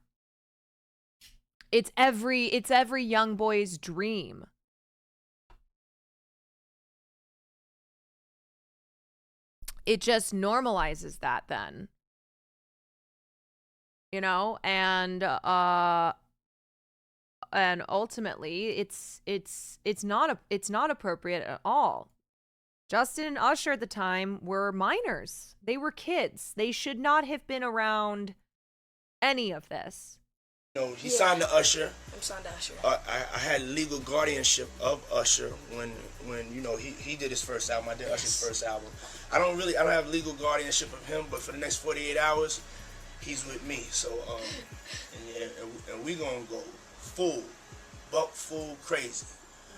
A: It's every young boy's dream. It just normalizes that then. You know, and ultimately it's not appropriate at all. Justin and Usher at the time were minors. They were kids. They should not have been around any of this.
S: You know, he signed to Usher.
I: I'm signed to Usher.
S: I had legal guardianship of Usher when you know he did his first album. I did Usher's first album. I don't have legal guardianship of him, but for the next 48 hours, he's with me. So and we gonna go full
D: buck fool crazy.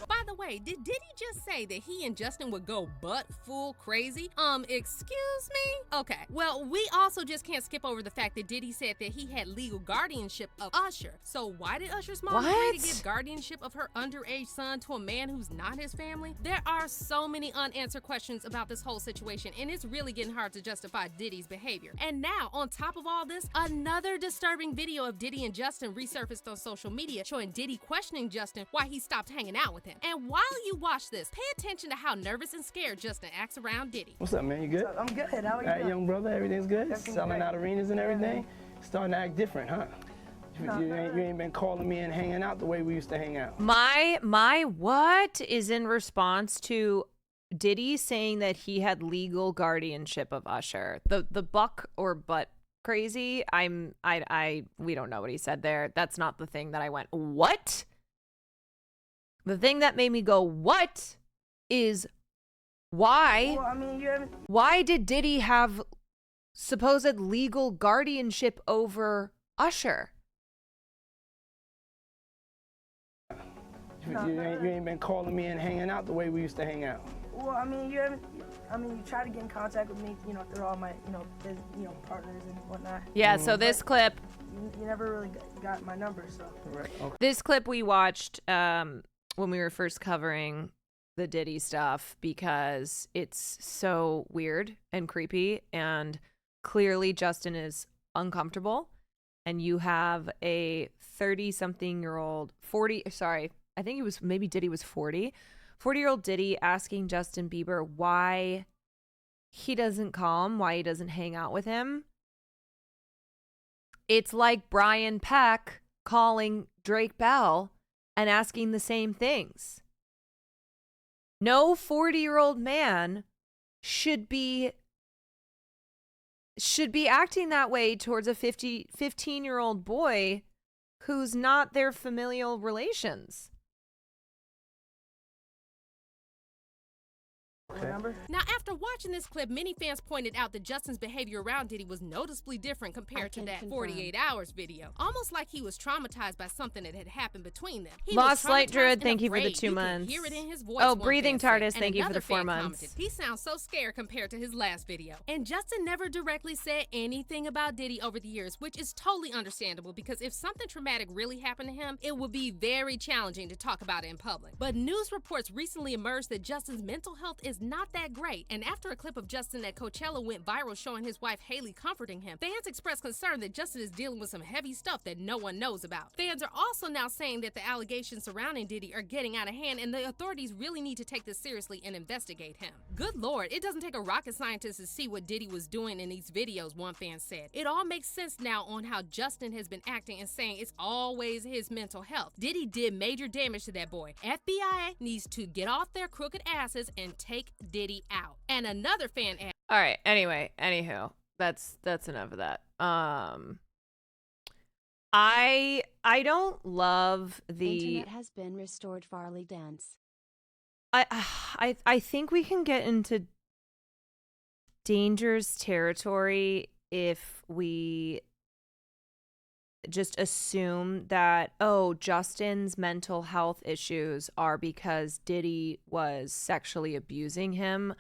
T: By the way, did Diddy just say that he and Justin would go butt full crazy? Excuse me? Okay. Well, we also just can't skip over the fact that Diddy said that he had legal guardianship of Usher. So why did Usher's mom agree to give guardianship of her underage son to a man who's not his family? There are so many unanswered questions about this whole situation, and it's really getting hard to justify Diddy's behavior. And now, on top of all this, another disturbing video of Diddy and Justin resurfaced on social media showing Diddy questioning Justin why he stopped hanging out with him. And while you watch this, pay attention to how nervous and scared Justin acts around Diddy.
P: What's up, man? You good?
I: I'm good. How are you?
P: All right, young brother, everything's good?
I: Everything's
P: Selling
I: great.
P: out arenas and everything? Starting to act different, huh? You ain't been calling me and hanging out the way we used to hang out.
A: My what is in response to Diddy saying that he had legal guardianship of Usher. The buck or butt crazy. We don't know what he said there. That's not the thing that I went, what? The thing that made me go, what, is why?
I: Well, I mean, you haven't.
A: Why did Diddy have supposed legal guardianship over Usher?
P: You ain't been calling me and hanging out the way we used to hang out.
I: Well, I mean, you haven't. I mean, you tried to get in contact with me, through all my, partners and whatnot.
A: Yeah. So this clip.
I: You never really got my number, so.
P: Right. Okay.
A: This clip we watched when we were first covering the Diddy stuff because it's so weird and creepy, and clearly Justin is uncomfortable, and you have a 30-something-year-old, I think maybe Diddy was 40-year-old Diddy asking Justin Bieber why he doesn't call him, why he doesn't hang out with him. It's like Brian Peck calling Drake Bell and asking the same things. No 40-year-old man should be acting that way towards a 15-year-old boy who's not their familial relations.
T: Now, after watching this clip, many fans pointed out that Justin's behavior around Diddy was noticeably different compared to that 48 Hours video. Almost like he was traumatized by something that had happened between them. He
A: Lost
T: was
A: Light
T: traumatized
A: Druid,
T: and
A: thank you for the
T: afraid.
A: 2
T: You could
A: months.
T: hear it in his voice,
A: Oh,
T: one
A: Breathing
T: fan
A: TARDIS,
T: said.
A: thank you for
T: Another
A: the 4
T: fan
A: months.
T: commented, he sounds so scared compared to his last video. And Justin never directly said anything about Diddy over the years, which is totally understandable because if something traumatic really happened to him, it would be very challenging to talk about it in public. But news reports recently emerged that Justin's mental health is not that great, and after a clip of Justin at Coachella went viral showing his wife Haley comforting him, fans expressed concern that Justin is dealing with some heavy stuff that no one knows about. Fans are also now saying that the allegations surrounding Diddy are getting out of hand and the authorities really need to take this seriously and investigate him. Good Lord, it doesn't take a rocket scientist to see what Diddy was doing in these videos, one fan said. It all makes sense now on how Justin has been acting and saying it's always his mental health. Diddy did major damage to that boy. FBI needs to get off their crooked asses and take Diddy out. And another fan asked,
A: All right. Anyway, anywho, that's enough of that. I don't love the
E: Internet has been restored. Farley dance.
A: I think we can get into dangerous territory if we just assume that, oh, Justin's mental health issues are because Diddy was sexually abusing him.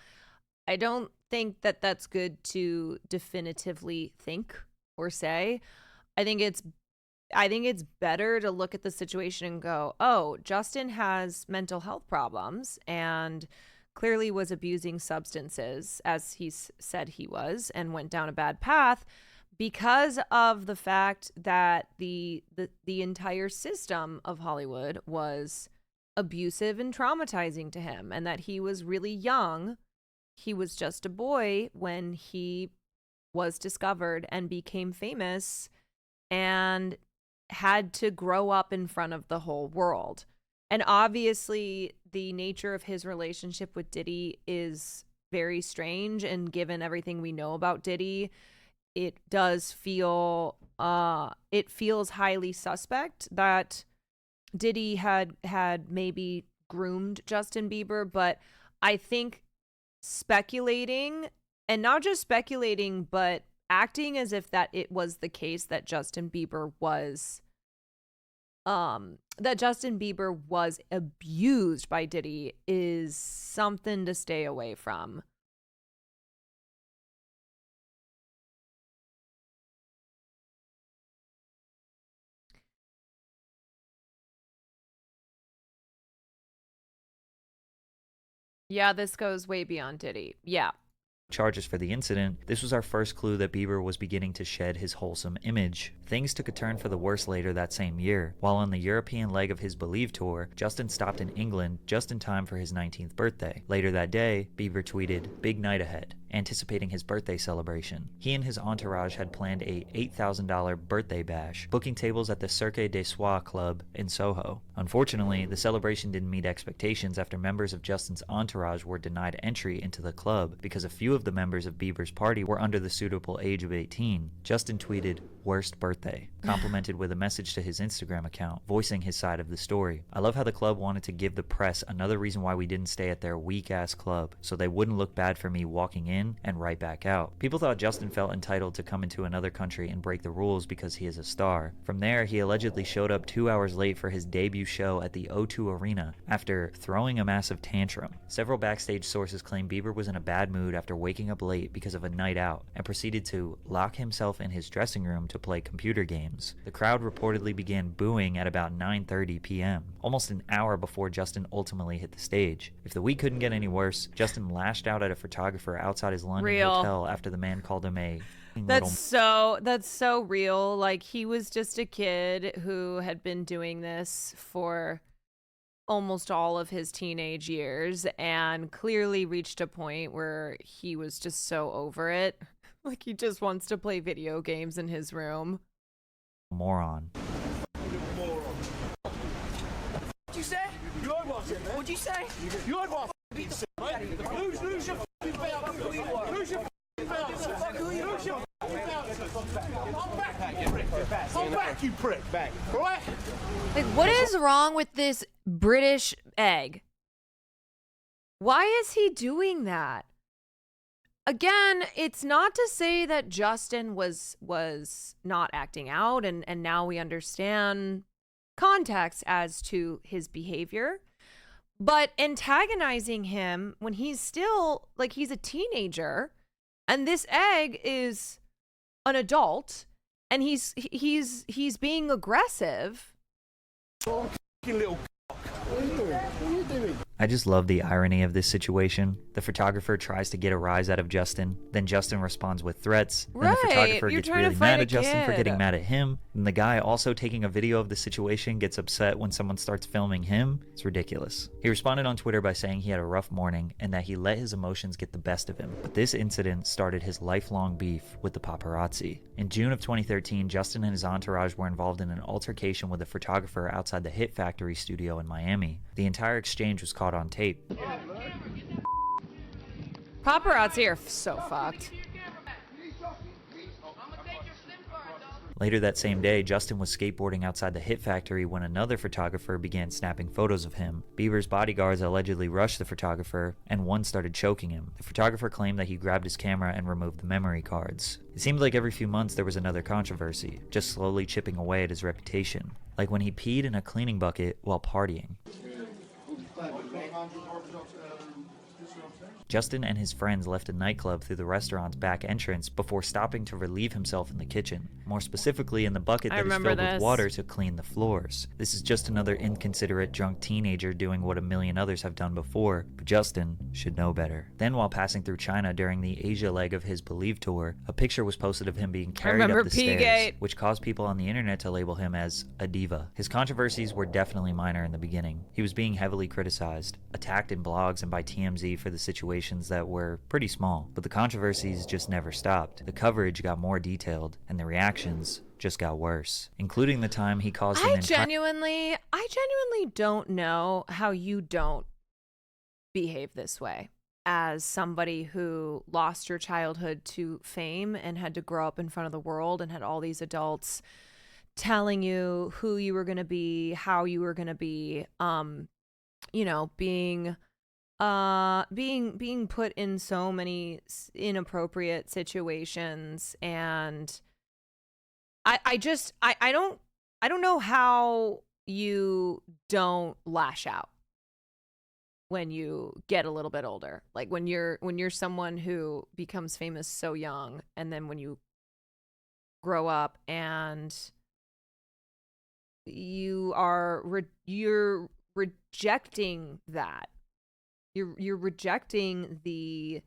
A: I don't think that that's good to definitively think or say. I think it's better to look at the situation and go, oh, Justin has mental health problems and clearly was abusing substances, as he said he was, and went down a bad path because of the fact that the entire system of Hollywood was abusive and traumatizing to him, and that he was really young. He was just a boy when he was discovered and became famous and had to grow up in front of the whole world. And obviously, the nature of his relationship with Diddy is very strange. And given everything we know about Diddy, it does feel, it feels highly suspect that Diddy had maybe groomed Justin Bieber. But I think speculating, and not just speculating, but acting as if that it was the case that Justin Bieber was that Justin Bieber was abused by Diddy is something to stay away from. Yeah, this goes way beyond Diddy. Yeah.
B: Charges for the incident, this was our first clue that Bieber was beginning to shed his wholesome image. Things took a turn for the worse later that same year. While on the European leg of his Believe tour, Justin stopped in England just in time for his 19th birthday. Later that day, Bieber tweeted, "Big night ahead," anticipating his birthday celebration. He and his entourage had planned a $8,000 birthday bash, booking tables at the Cirque des Soirs Club in Soho. Unfortunately, the celebration didn't meet expectations after members of Justin's entourage were denied entry into the club because a few of the members of Bieber's party were under the suitable age of 18. Justin tweeted, "Worst birthday," complimented with a message to his Instagram account, voicing his side of the story. "I love how the club wanted to give the press another reason why we didn't stay at their weak-ass club, so they wouldn't look bad for me walking in and right back out." People thought Justin felt entitled to come into another country and break the rules because he is a star. From there, he allegedly showed up 2 hours late for his debut show at the O2 Arena after throwing a massive tantrum. Several backstage sources claim Bieber was in a bad mood after waking up late because of a night out and proceeded to lock himself in his dressing room to play computer games. The crowd reportedly began booing at about 9:30 p.m., almost an hour before Justin ultimately hit the stage. If the week couldn't get any worse, Justin lashed out at a photographer outside his London hotel after the man called him a
A: That's so real. Like, he was just a kid who had been doing this for almost all of his teenage years and clearly reached a point where he was just so over it. Like, he just wants to play video games in his room.
B: moron.
D: What'd you say? You heard what I said, man. What'd you say? You heard what I said, mate. Lose your belt. Lose your belt. Fuck who you are. I'm back, you prick. Back. All right?
A: Like, what is wrong with this British egg? Why is he doing that? Again, it's not to say that Justin was not acting out, and now we understand context as to his behavior. But antagonizing him when he's still, like, he's a teenager, and this egg is an adult, and he's being aggressive.
D: Little what are you doing?
B: I just love the irony of this situation. The photographer tries to get a rise out of Justin, then Justin responds with threats, then the photographer gets really mad at Justin for getting mad at him, and the guy also taking a video of the situation gets upset when someone starts filming him. It's ridiculous. He responded on Twitter by saying he had a rough morning and that he let his emotions get the best of him. But this incident started his lifelong beef with the paparazzi. In June of 2013, Justin and his entourage were involved in an altercation with a photographer outside the Hit Factory studio in Miami. The entire exchange was caught on tape.
A: Paparazzi are so fucked.
B: Later that same day, Justin was skateboarding outside the Hit Factory when another photographer began snapping photos of him. Bieber's bodyguards allegedly rushed the photographer, and one started choking him. The photographer claimed that he grabbed his camera and removed the memory cards. It seemed like every few months there was another controversy, just slowly chipping away at his reputation. Like when he peed in a cleaning bucket while partying. Justin and his friends left a nightclub through the restaurant's back entrance before stopping to relieve himself in the kitchen. More specifically, in the bucket that is filled with water to clean the floors. This is just another inconsiderate drunk teenager doing what a million others have done before, but Justin should know better. Then while passing through China during the Asia leg of his Believe tour, a picture was posted of him being carried up the stairs, which caused people on the internet to label him as a diva. His controversies were definitely minor in the beginning. He was being heavily criticized, attacked in blogs and by TMZ for the situation that were pretty small, but the controversies just never stopped. The coverage got more detailed, and the reactions just got worse, including the time he caused
A: I genuinely don't know how you don't behave this way as somebody who lost your childhood to fame and had to grow up in front of the world and had all these adults telling you who you were going to be, how you were going to be, you know, being put in so many inappropriate situations, and I don't know how you don't lash out when you get a little bit older. Like when you're someone who becomes famous so young, and then when you grow up and you're rejecting that. You're rejecting the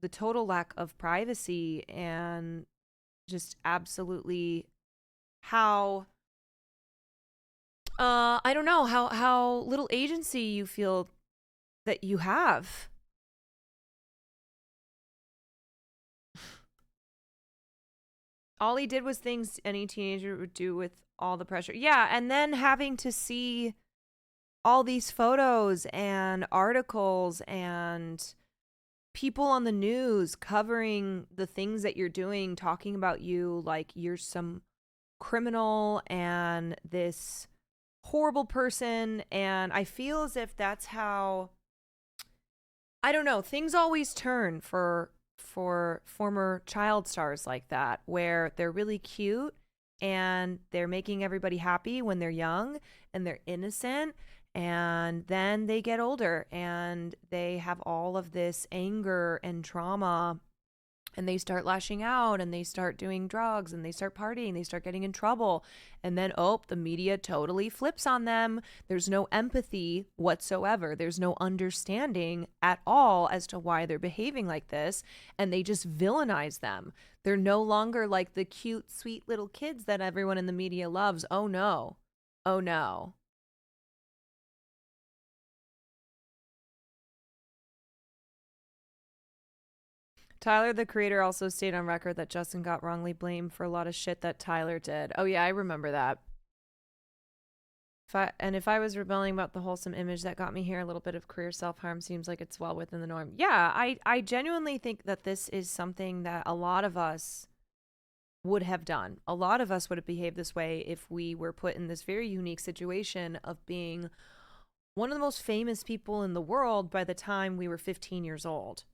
A: total lack of privacy, and just absolutely how I don't know, how little agency you feel that you have. All he did was things any teenager would do with all the pressure. Yeah, and then having to see all these photos and articles and people on the news covering the things that you're doing, talking about you like you're some criminal and this horrible person. And I feel as if that's how, I don't know, things always turn for former child stars like that, where they're really cute and they're making everybody happy when they're young and they're innocent, and then they get older and they have all of this anger and trauma, and they start lashing out and they start doing drugs and they start partying, they start getting in trouble, and then the media totally flips on them. There's no empathy whatsoever. There's no understanding at all as to why they're behaving like this, and they just villainize them. They're no longer like the cute, sweet little kids that everyone in the media loves. Oh no. Oh no. Tyler, the creator, also stayed on record that Justin got wrongly blamed for a lot of shit that Tyler did. Oh yeah, I remember that. If I was rebelling about the wholesome image that got me here, a little bit of career self-harm seems like it's well within the norm. Yeah, I genuinely think that this is something that a lot of us would have done. A lot of us would have behaved this way if we were put in this very unique situation of being one of the most famous people in the world by the time we were 15 years old.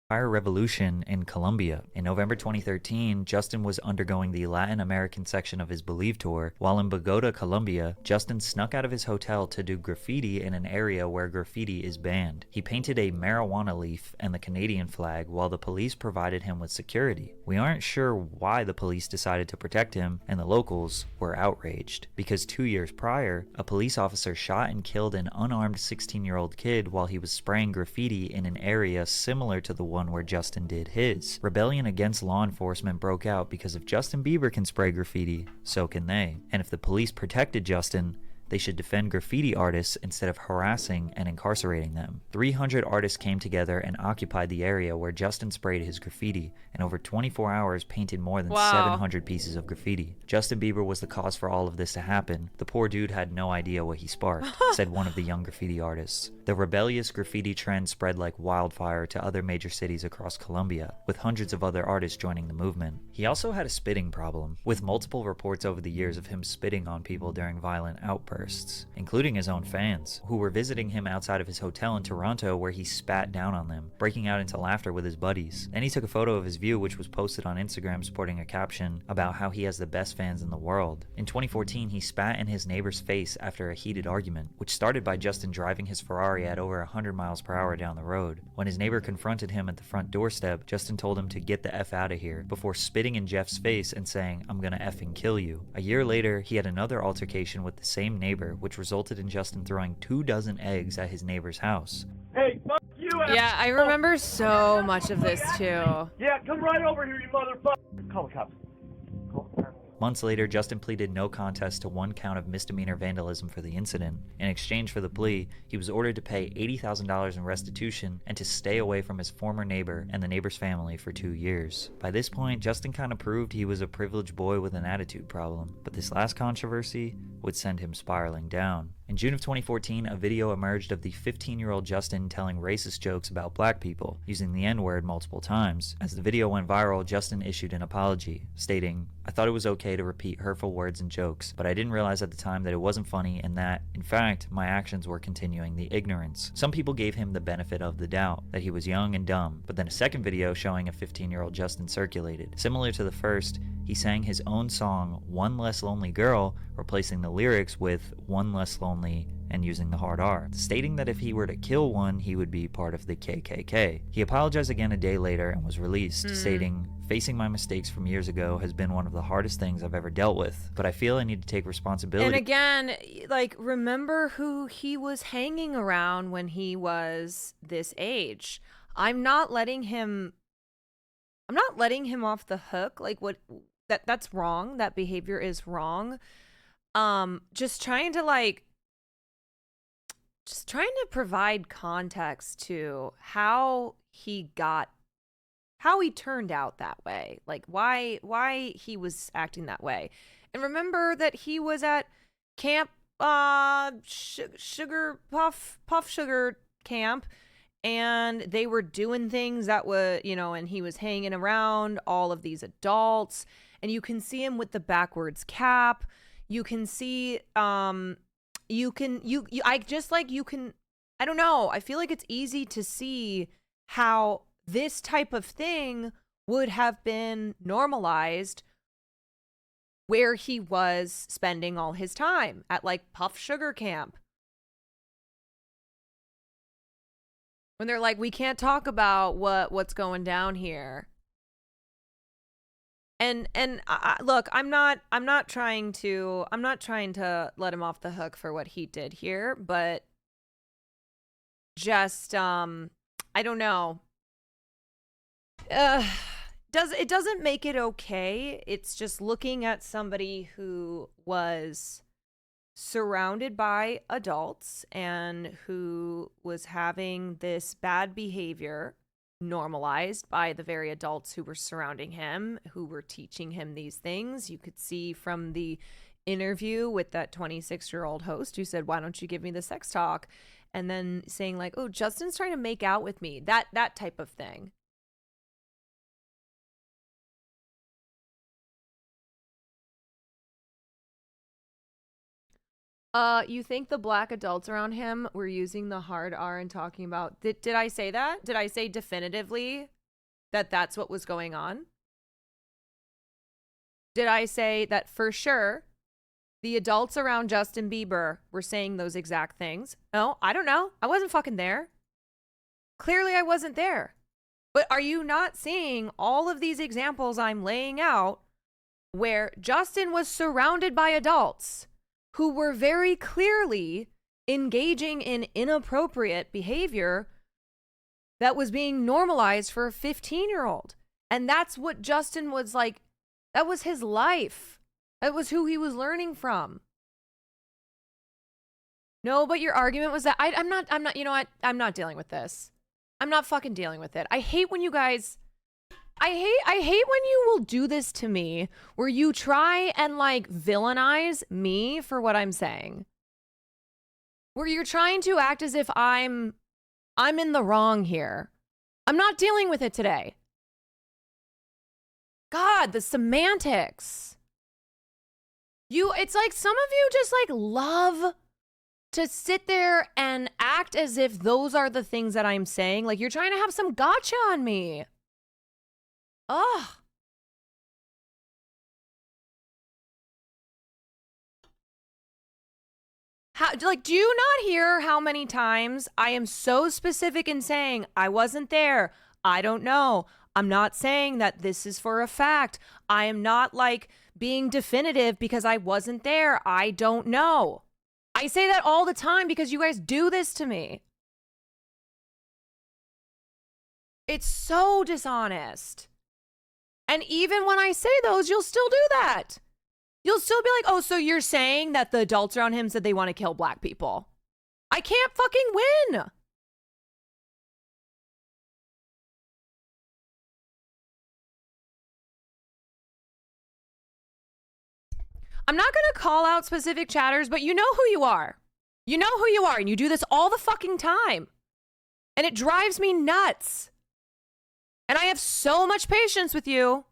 B: Fire Revolution in Colombia. In November 2013, Justin was undergoing the Latin American section of his Believe tour. While in Bogota, Colombia, Justin snuck out of his hotel to do graffiti in an area where graffiti is banned. He painted a marijuana leaf and the Canadian flag while the police provided him with security. We aren't sure why the police decided to protect him, and the locals were outraged, because 2 years prior, a police officer shot and killed an unarmed 16-year-old kid while he was spraying graffiti in an area similar to the one where Justin did his. Rebellion against law enforcement broke out because if Justin Bieber can spray graffiti, so can they. And if the police protected Justin, they should defend graffiti artists instead of harassing and incarcerating them. 300 artists came together and occupied the area where Justin sprayed his graffiti, and over 24 hours painted more than 700 pieces of graffiti. Justin Bieber was the cause for all of this to happen. The poor dude had no idea what he sparked, said one of the young graffiti artists. The rebellious graffiti trend spread like wildfire to other major cities across Colombia, with hundreds of other artists joining the movement. He also had a spitting problem, with multiple reports over the years of him spitting on people during violent outbursts, including his own fans, who were visiting him outside of his hotel in Toronto where he spat down on them, breaking out into laughter with his buddies. Then he took a photo of his view, which was posted on Instagram sporting a caption about how he has the best fans in the world. In 2014, he spat in his neighbor's face after a heated argument, which started by Justin driving his Ferrari at over 100 miles per hour down the road. When his neighbor confronted him at the front doorstep, Justin told him to get the F out of here, before spitting in Jeff's face and saying, "I'm gonna effing kill you." A year later, he had another altercation with the same neighbor, which resulted in Justin throwing 24 eggs at his neighbor's house.
O: Hey, fuck you!
A: Yeah, I remember so much of this too.
O: Yeah, come right over here, you motherfucker! Call the cops.
B: Months later, Justin pleaded no contest to 1 count of misdemeanor vandalism for the incident. In exchange for the plea, he was ordered to pay $80,000 in restitution and to stay away from his former neighbor and the neighbor's family for 2 years. By this point, Justin kind of proved he was a privileged boy with an attitude problem. But this last controversy would send him spiraling down. In June of 2014, a video emerged of the 15-year-old Justin telling racist jokes about black people, using the N-word multiple times. As the video went viral, Justin issued an apology, stating, "I thought it was okay to repeat hurtful words and jokes, but I didn't realize at the time that it wasn't funny and that, in fact, my actions were continuing the ignorance." Some people gave him the benefit of the doubt, that he was young and dumb, but then a second video showing a 15-year-old Justin circulated. Similar to the first, he sang his own song, One Less Lonely Girl, replacing the lyrics with One Less Lonely and using the hard R, stating that if he were to kill one, he would be part of the KKK. He apologized again a day later and was released, stating, "Facing my mistakes from years ago has been one of the hardest things I've ever dealt with, but I feel I need to take responsibility."
A: And again, like, remember who he was hanging around when he was this age. I'm not letting him off the hook. Like, that's wrong. That behavior is wrong. Just trying to provide context to how he turned out that way. Like, why he was acting that way. And remember that he was at camp, sugar puff sugar camp, and they were doing things that were, and he was hanging around all of these adults, and you can see him with the backwards cap. You can see, I don't know. I feel like it's easy to see how this type of thing would have been normalized where he was spending all his time at, like, Puff Sugar Camp. When they're like, we can't talk about what's going down here. And look, I'm not trying to let him off the hook for what he did here, but just I don't know. It doesn't make it okay. It's just looking at somebody who was surrounded by adults and who was having this bad behavior normalized by the very adults who were surrounding him, who were teaching him these things. You could see from the interview with that 26-year-old host who said, "Why don't you give me the sex talk?" And then saying, like, "Oh, Justin's trying to make out with me." That type of thing. You think the black adults around him were using the hard R and talking about... Did I say that? Did I say definitively that that's what was going on? Did I say that for sure the adults around Justin Bieber were saying those exact things? No, I don't know. I wasn't fucking there. Clearly I wasn't there. But are you not seeing all of these examples I'm laying out where Justin was surrounded by adults who were very clearly engaging in inappropriate behavior that was being normalized for a 15-year-old? And that's what Justin was like. That was his life. That was who he was learning from. No, but your argument was that I'm not, you know what? I'm not dealing with this. I'm not fucking dealing with it. I hate when you guys, I hate when you will do this to me, where you try and, like, villainize me for what I'm saying. Where you're trying to act as if I'm in the wrong here. I'm not dealing with it today. God, the semantics. It's like some of you just, like, love to sit there and act as if those are the things that I'm saying. Like, you're trying to have some gotcha on me. Ugh. Do you not hear how many times I am so specific in saying I wasn't there? I don't know. I'm not saying that this is for a fact. I am not, like, being definitive because I wasn't there. I don't know. I say that all the time because you guys do this to me. It's so dishonest. And even when I say those, you'll still do that. You'll still be like, "Oh, so you're saying that the adults around him said they want to kill black people?" I can't fucking win. I'm not going to call out specific chatters, but you know who you are. You know who you are, and you do this all the fucking time. And it drives me nuts. And I have so much patience with you.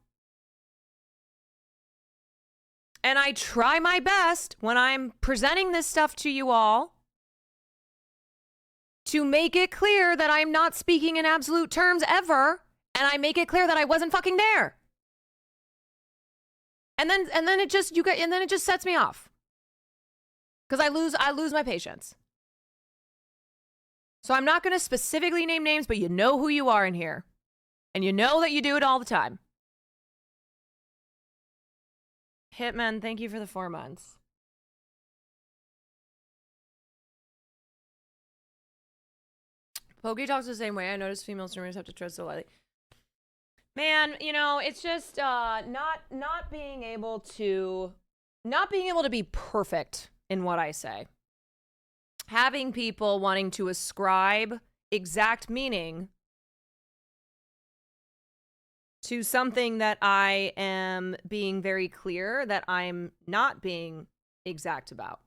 A: And I try my best when I'm presenting this stuff to you all to make it clear that I'm not speaking in absolute terms ever. And I make it clear that I wasn't fucking there. And then it just sets me off. Because I lose my patience. So I'm not going to specifically name names, but you know who you are in here. And you know that you do it all the time. Hitman, thank you for the 4 months. Pokey talks the same way. I notice female streamers have to tread so lightly. Man, you know, it's just not being able to be perfect in what I say. Having people wanting to ascribe exact meaning to something that I am being very clear that I'm not being exact about.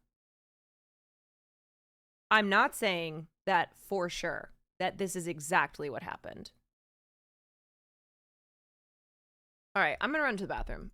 A: I'm not saying that for sure, that this is exactly what happened. All right, I'm going to run to the bathroom.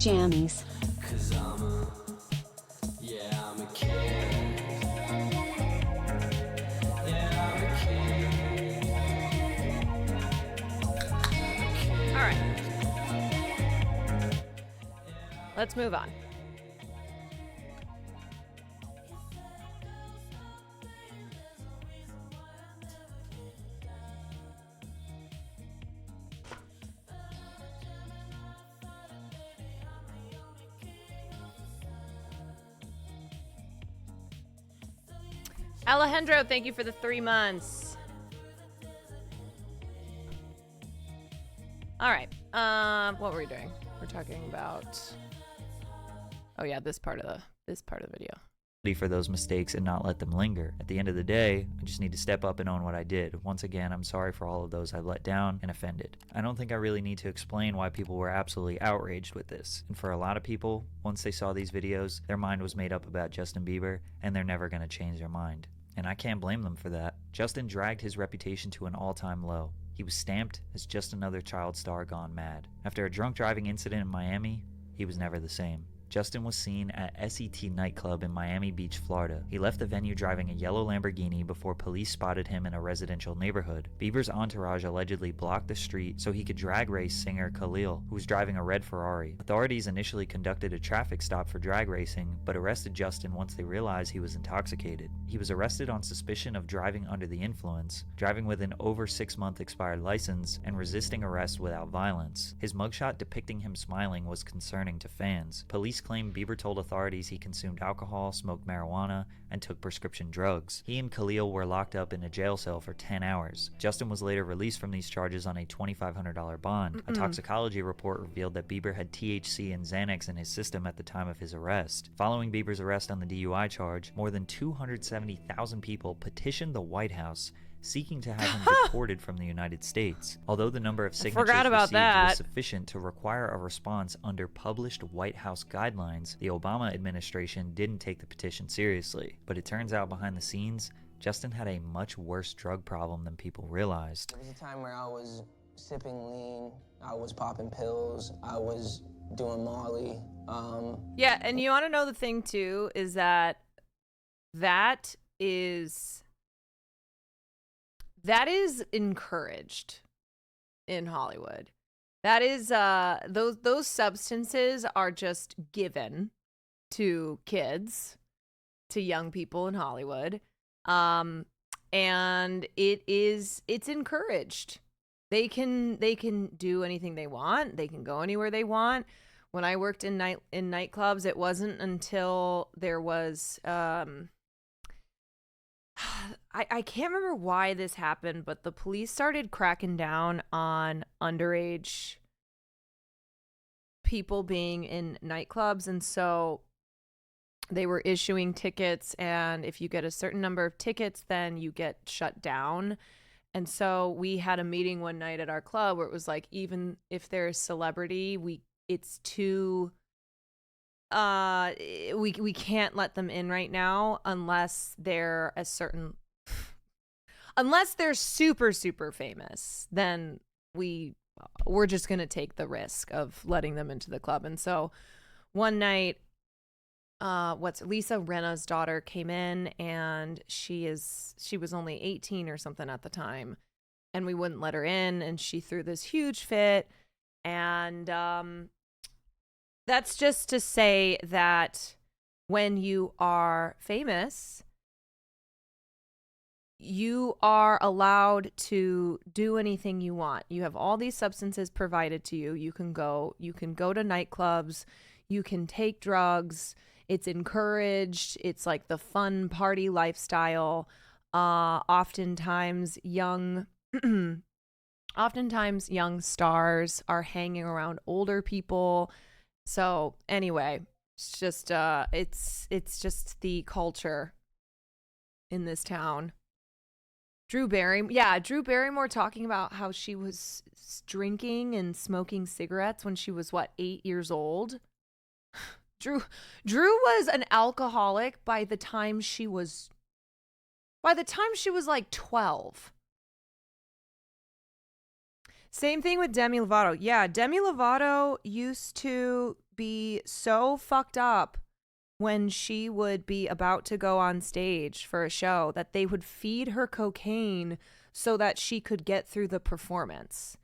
E: Jammies.
A: All right. Let's move on. Alejandro, thank you for the 3 months. All right. What were we doing? We're talking about. Oh yeah, this part of the video.
B: For those mistakes and not let them linger. At the end of the day, I just need to step up and own what I did. Once again, I'm sorry for all of those I've let down and offended. I don't think I really need to explain why people were absolutely outraged with this. And for a lot of people, once they saw these videos, their mind was made up about Justin Bieber, and they're never going to change their mind. And I can't blame them for that. Justin dragged his reputation to an all-time low. He was stamped as just another child star gone mad. After a drunk driving incident in Miami, he was never the same. Justin was seen at SET nightclub in Miami Beach, Florida. He left the venue driving a yellow Lamborghini before police spotted him in a residential neighborhood. Bieber's entourage allegedly blocked the street so he could drag race singer Khalil, who was driving a red Ferrari. Authorities initially conducted a traffic stop for drag racing, but arrested Justin once they realized he was intoxicated. He was arrested on suspicion of driving under the influence, driving with an over 6-month expired license, and resisting arrest without violence. His mugshot depicting him smiling was concerning to fans. Police claim Bieber told authorities he consumed alcohol, smoked marijuana, and took prescription drugs. He and Khalil were locked up in a jail cell for 10 hours. Justin was later released from these charges on a $2,500 bond. A toxicology report revealed that Bieber had THC and Xanax in his system at the time of his arrest. Following Bieber's arrest on the DUI charge, more than 270,000 people petitioned the White House seeking to have him deported from the United States. Although the number of signatures
A: forgot about
B: received
A: that.
B: was sufficient to require a response under published White House guidelines, the Obama administration didn't take the petition seriously. But it turns out behind the scenes, Justin had a much worse drug problem than people realized.
P: There was a time where I was sipping lean, I was popping pills, I was doing Molly.
A: Yeah, and you want to know the thing too is that is encouraged in Hollywood. That is those substances are just given to kids, to young people in Hollywood. And it's encouraged. They can do anything they want. They can go anywhere they want. When I worked in nightclubs, it wasn't until there was I can't remember why this happened, but the police started cracking down on underage people being in nightclubs, and so they were issuing tickets, and if you get a certain number of tickets, then you get shut down. And so we had a meeting one night at our club where it was like, even if there's celebrity, it's too we can't let them in right now unless they're unless they're super super famous. Then we're just gonna take the risk of letting them into the club. And so one night, Lisa Rinna's daughter came in, and she was only 18 or something at the time, and we wouldn't let her in, and she threw this huge fit. And that's just to say that when you are famous, you are allowed to do anything you want. You have all these substances provided to you. You can go to nightclubs, you can take drugs. It's encouraged. It's like the fun party lifestyle. Oftentimes young stars are hanging around older people. So anyway, it's just it's just the culture in this town. Drew Barrymore talking about how she was drinking and smoking cigarettes when she was 8 years old. Drew was an alcoholic by the time she was like 12. Same thing with Demi Lovato. Yeah, Demi Lovato used to be so fucked up when she would be about to go on stage for a show that they would feed her cocaine so that she could get through the performance.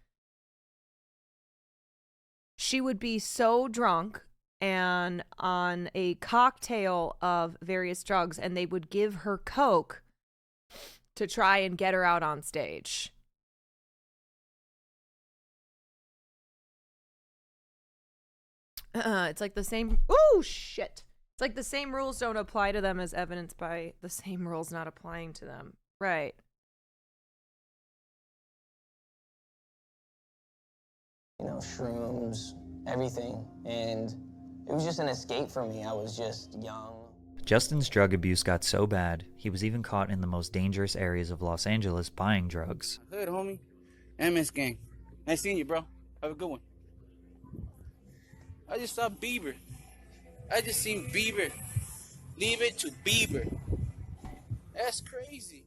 A: She would be so drunk and on a cocktail of various drugs, and they would give her coke to try and get her out on stage. It's like the same. Oh shit! It's like the same rules don't apply to them as evidenced by the same rules not applying to them. Right.
P: Shrooms, everything, and it was just an escape for me. I was just young.
B: Justin's drug abuse got so bad, he was even caught in the most dangerous areas of Los Angeles buying drugs.
F: Hood, homie. MS gang. Nice seeing you, bro. Have a good one. I just saw Bieber. I just seen Bieber. Leave it to Bieber. That's crazy.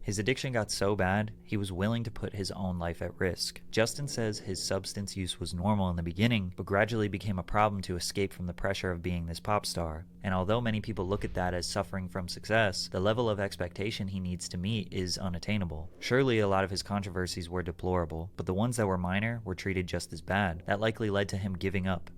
B: His addiction got so bad, he was willing to put his own life at risk. Justin says his substance use was normal in the beginning, but gradually became a problem to escape from the pressure of being this pop star. And although many people look at that as suffering from success, the level of expectation he needs to meet is unattainable. Surely a lot of his controversies were deplorable, but the ones that were minor were treated just as bad. That likely led to him giving up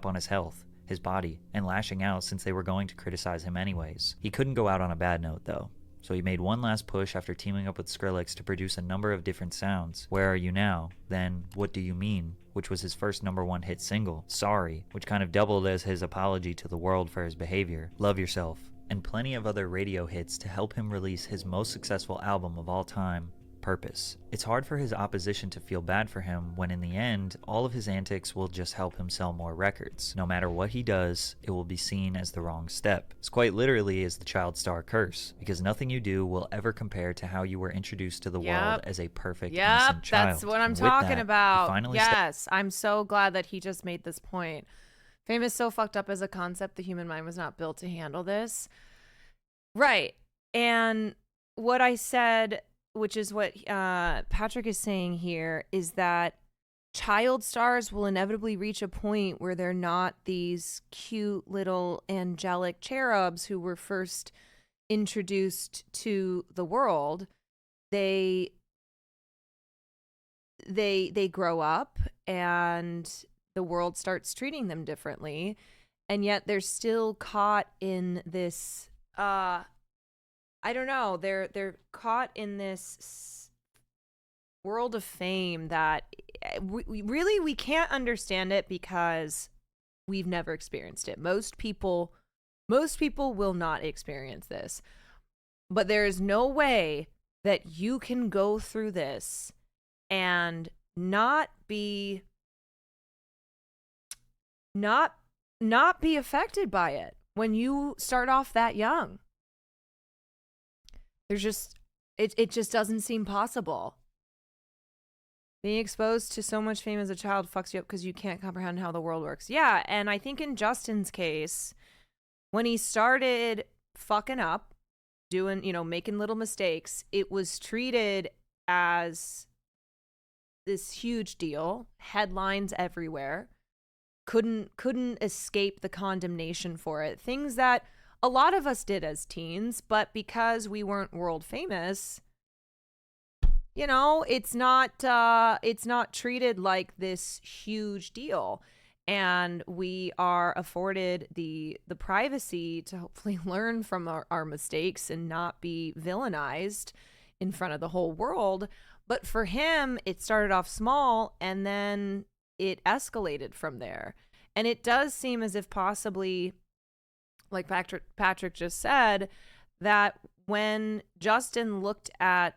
B: on his health, his body, and lashing out since they were going to criticize him anyways. He couldn't go out on a bad note though. So he made one last push after teaming up with Skrillex to produce a number of different sounds. Where Are You Now? Then What Do You Mean? Which was his first #1 hit single. Sorry, which kind of doubled as his apology to the world for his behavior. Love Yourself. And plenty of other radio hits to help him release his most successful album of all time, purpose. It's hard for his opposition to feel bad for him when in the end, all of his antics will just help him sell more records. No matter what he does, it will be seen as the wrong step. It's quite literally is the child star curse, because nothing you do will ever compare to how you were introduced to the world as a perfect, innocent child.
A: That's what I'm
B: And with
A: talking
B: that, he
A: about.
B: finally
A: Yes, I'm so glad that he just made this point. Fame is so fucked up as a concept. The human mind was not built to handle this. Right. And what I said, which is what Patrick is saying here, is that child stars will inevitably reach a point where they're not these cute little angelic cherubs who were first introduced to the world. They grow up and the world starts treating them differently, and yet they're still caught in this I don't know, they're caught in this world of fame that we can't understand it because we've never experienced it. Most people will not experience this, but there is no way that you can go through this and not be affected by it when you start off that young. There's just it just doesn't seem possible. Being exposed to so much fame as a child fucks you up because you can't comprehend how the world works. Yeah, and I think in Justin's case, when he started fucking up, doing, making little mistakes, it was treated as this huge deal, headlines everywhere. Couldn't escape the condemnation for it. Things that a lot of us did as teens, but because we weren't world famous, it's not treated like this huge deal. And we are afforded the privacy to hopefully learn from our mistakes and not be villainized in front of the whole world. But for him, it started off small and then it escalated from there. And it does seem as if possibly, like Patrick just said, that when Justin looked at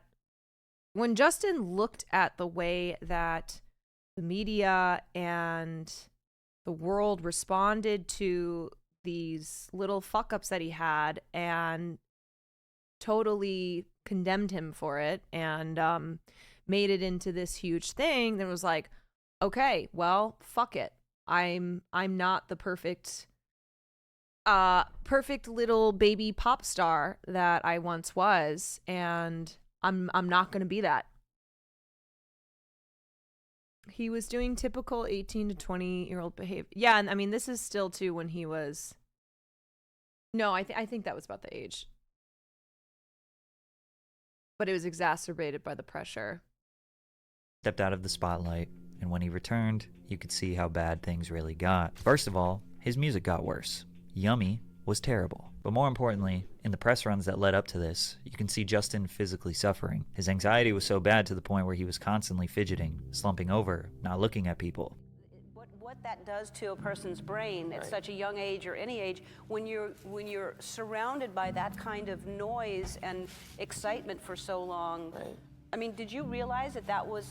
A: the way that the media and the world responded to these little fuck ups that he had and totally condemned him for it and made it into this huge thing, then it was like, okay, well, fuck it. I'm not the perfect little baby pop star that I once was, and I'm not going to be that. He was doing typical 18 to 20-year-old behavior. Yeah, and I mean, this is still too when he was. No, I think that was about the age. But it was exacerbated by the pressure.
B: Stepped out of the spotlight, and when he returned, you could see how bad things really got. First of all, his music got worse. Yummy was terrible. But more importantly, in the press runs that led up to this, you can see Justin physically suffering. His anxiety was so bad to the point where he was constantly fidgeting, slumping over, not looking at people.
R: What that does to a person's brain at such a young age or any age, when you're surrounded by that kind of noise and excitement for so long. I mean, did you realize that was,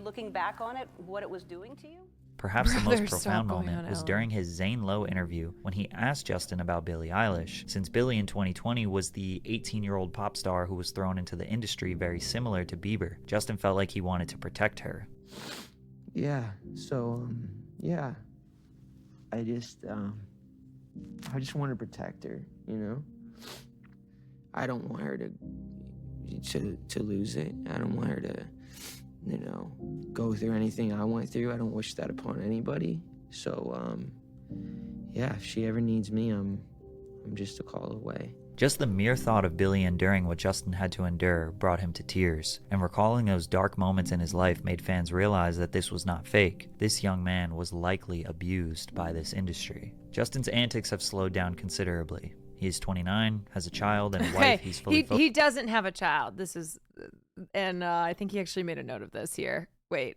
R: looking back on it, what it was doing to you?
B: Perhaps the most profound moment was during his Zane Lowe interview when he asked Justin about Billie Eilish, since Billie in 2020 was the 18-year-old pop star who was thrown into the industry very similar to Bieber. Justin felt like he wanted to protect her.
H: Yeah, so, yeah. I just want to protect her, I don't want her to lose it. I don't want her to, go through anything I went through. I don't wish that upon anybody. So, yeah, if she ever needs me, I'm just a call away.
B: Just the mere thought of Billie enduring what Justin had to endure brought him to tears, and recalling those dark moments in his life made fans realize that this was not fake. This young man was likely abused by this industry. Justin's antics have slowed down considerably. He is 29, has a child and a wife. He's fully
A: he doesn't have a child. This is, and I think he actually made a note of this here. Wait.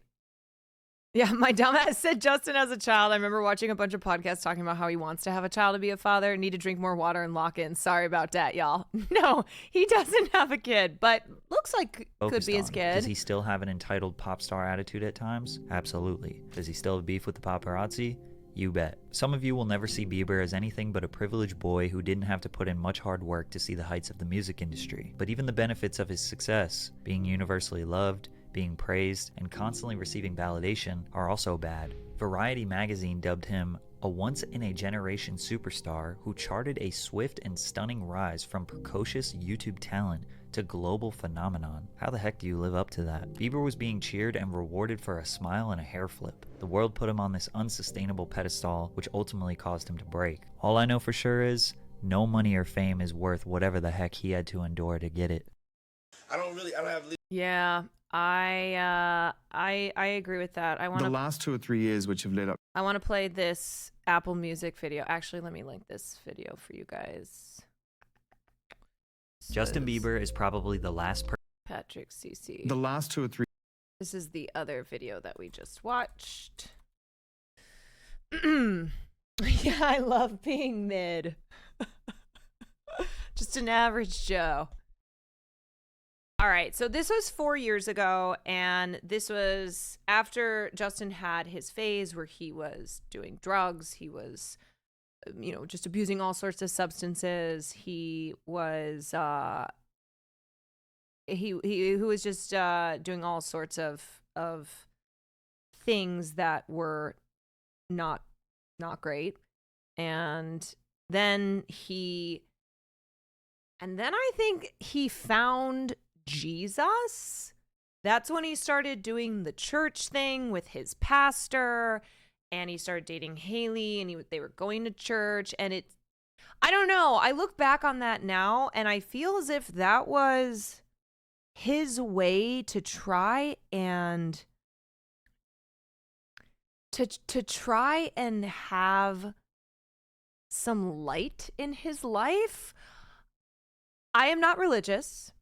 A: Yeah, my dumbass said Justin as a child. I remember watching a bunch of podcasts talking about how he wants to have a child to be a father, need to drink more water and lock in. Sorry about that, y'all. No, he doesn't have a kid, but looks like could be his kid.
B: Does he still have an entitled pop star attitude at times? Absolutely. Does he still have beef with the paparazzi? You bet. Some of you will never see Bieber as anything but a privileged boy who didn't have to put in much hard work to see the heights of the music industry. But even the benefits of his success, being universally loved, being praised, and constantly receiving validation, are also bad. Variety magazine dubbed him a once-in-a-generation superstar who charted a swift and stunning rise from precocious YouTube talent to global phenomenon. How the heck do you live up to that? Bieber was being cheered and rewarded for a smile and a hair flip. The world put him on this unsustainable pedestal, which ultimately caused him to break. All I know for sure is, no money or fame is worth whatever the heck he had to endure to get it.
S: I don't have.
A: Yeah, I agree with that. I want
G: The last 2 or 3 years which have led up.
A: I want to play this Apple Music video. Actually, let me link this video for you guys.
B: Justin Bieber is probably the last person.
A: Patrick CC.
G: The last 2 or 3.
A: This is the other video that we just watched. Yeah, I love being mid. Just an average Joe. All right, so this was 4 years ago, and this was after Justin had his phase where he was doing drugs. He was, just abusing all sorts of substances. He was, he was just doing all sorts of things that were not great, and then I think he found Jesus. That's when he started doing the church thing with his pastor, and he started dating Haley, and they were going to church, and I don't know. I look back on that now, and I feel as if that was his way to try and to try and have some light in his life. I am not religious,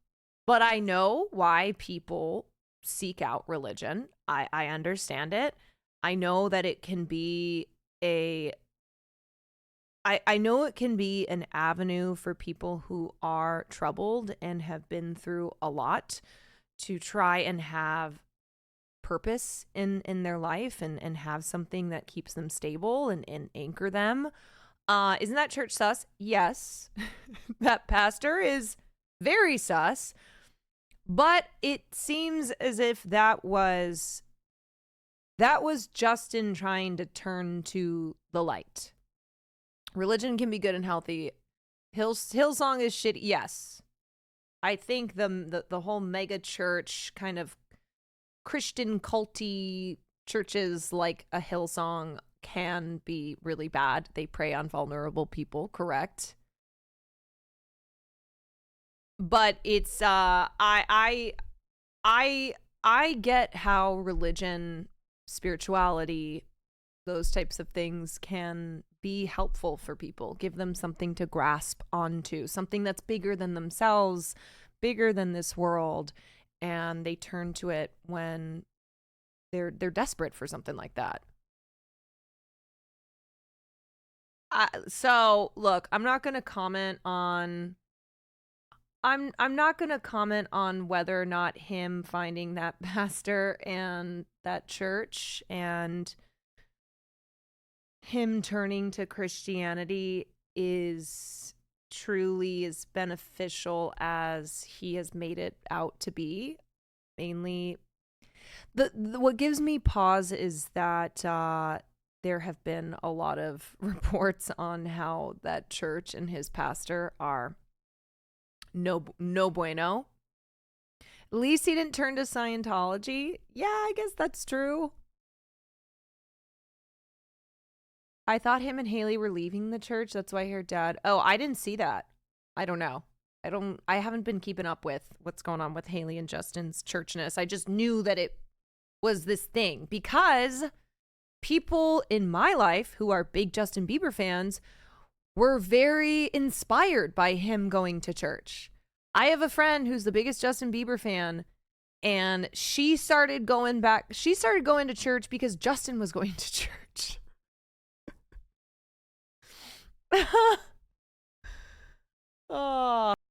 A: but I know why people seek out religion. I understand it. I know that it can be I know it can be an avenue for people who are troubled and have been through a lot to try and have purpose in their life and have something that keeps them stable and anchor them. Isn't that church sus? Yes. That pastor is very sus. But it seems as if that was Justin trying to turn to the light. Religion can be good and healthy. Hillsong is shitty. Yes. I think the whole mega church kind of Christian culty churches like a Hillsong can be really bad. They prey on vulnerable people, correct? But it's I get how religion, spirituality, those types of things can be helpful for people, give them something to grasp onto, something that's bigger than themselves, bigger than this world, and they turn to it when they're desperate for something like that. So look, I'm not going to comment on whether or not him finding that pastor and that church and him turning to Christianity is truly as beneficial as he has made it out to be. Mainly, what gives me pause is that there have been a lot of reports on how that church and his pastor are no bueno. At least he didn't turn to Scientology. Yeah, I guess that's true. I thought him and Haley were leaving the church. That's why I heard Dad. Oh, I didn't see that. I don't know. I haven't been keeping up with what's going on with Haley and Justin's churchness. I just knew that it was this thing because people in my life who are big Justin Bieber fans were very inspired by him going to church. I have a friend who's the biggest Justin Bieber fan, And she started going to church because Justin was going to church. Oh.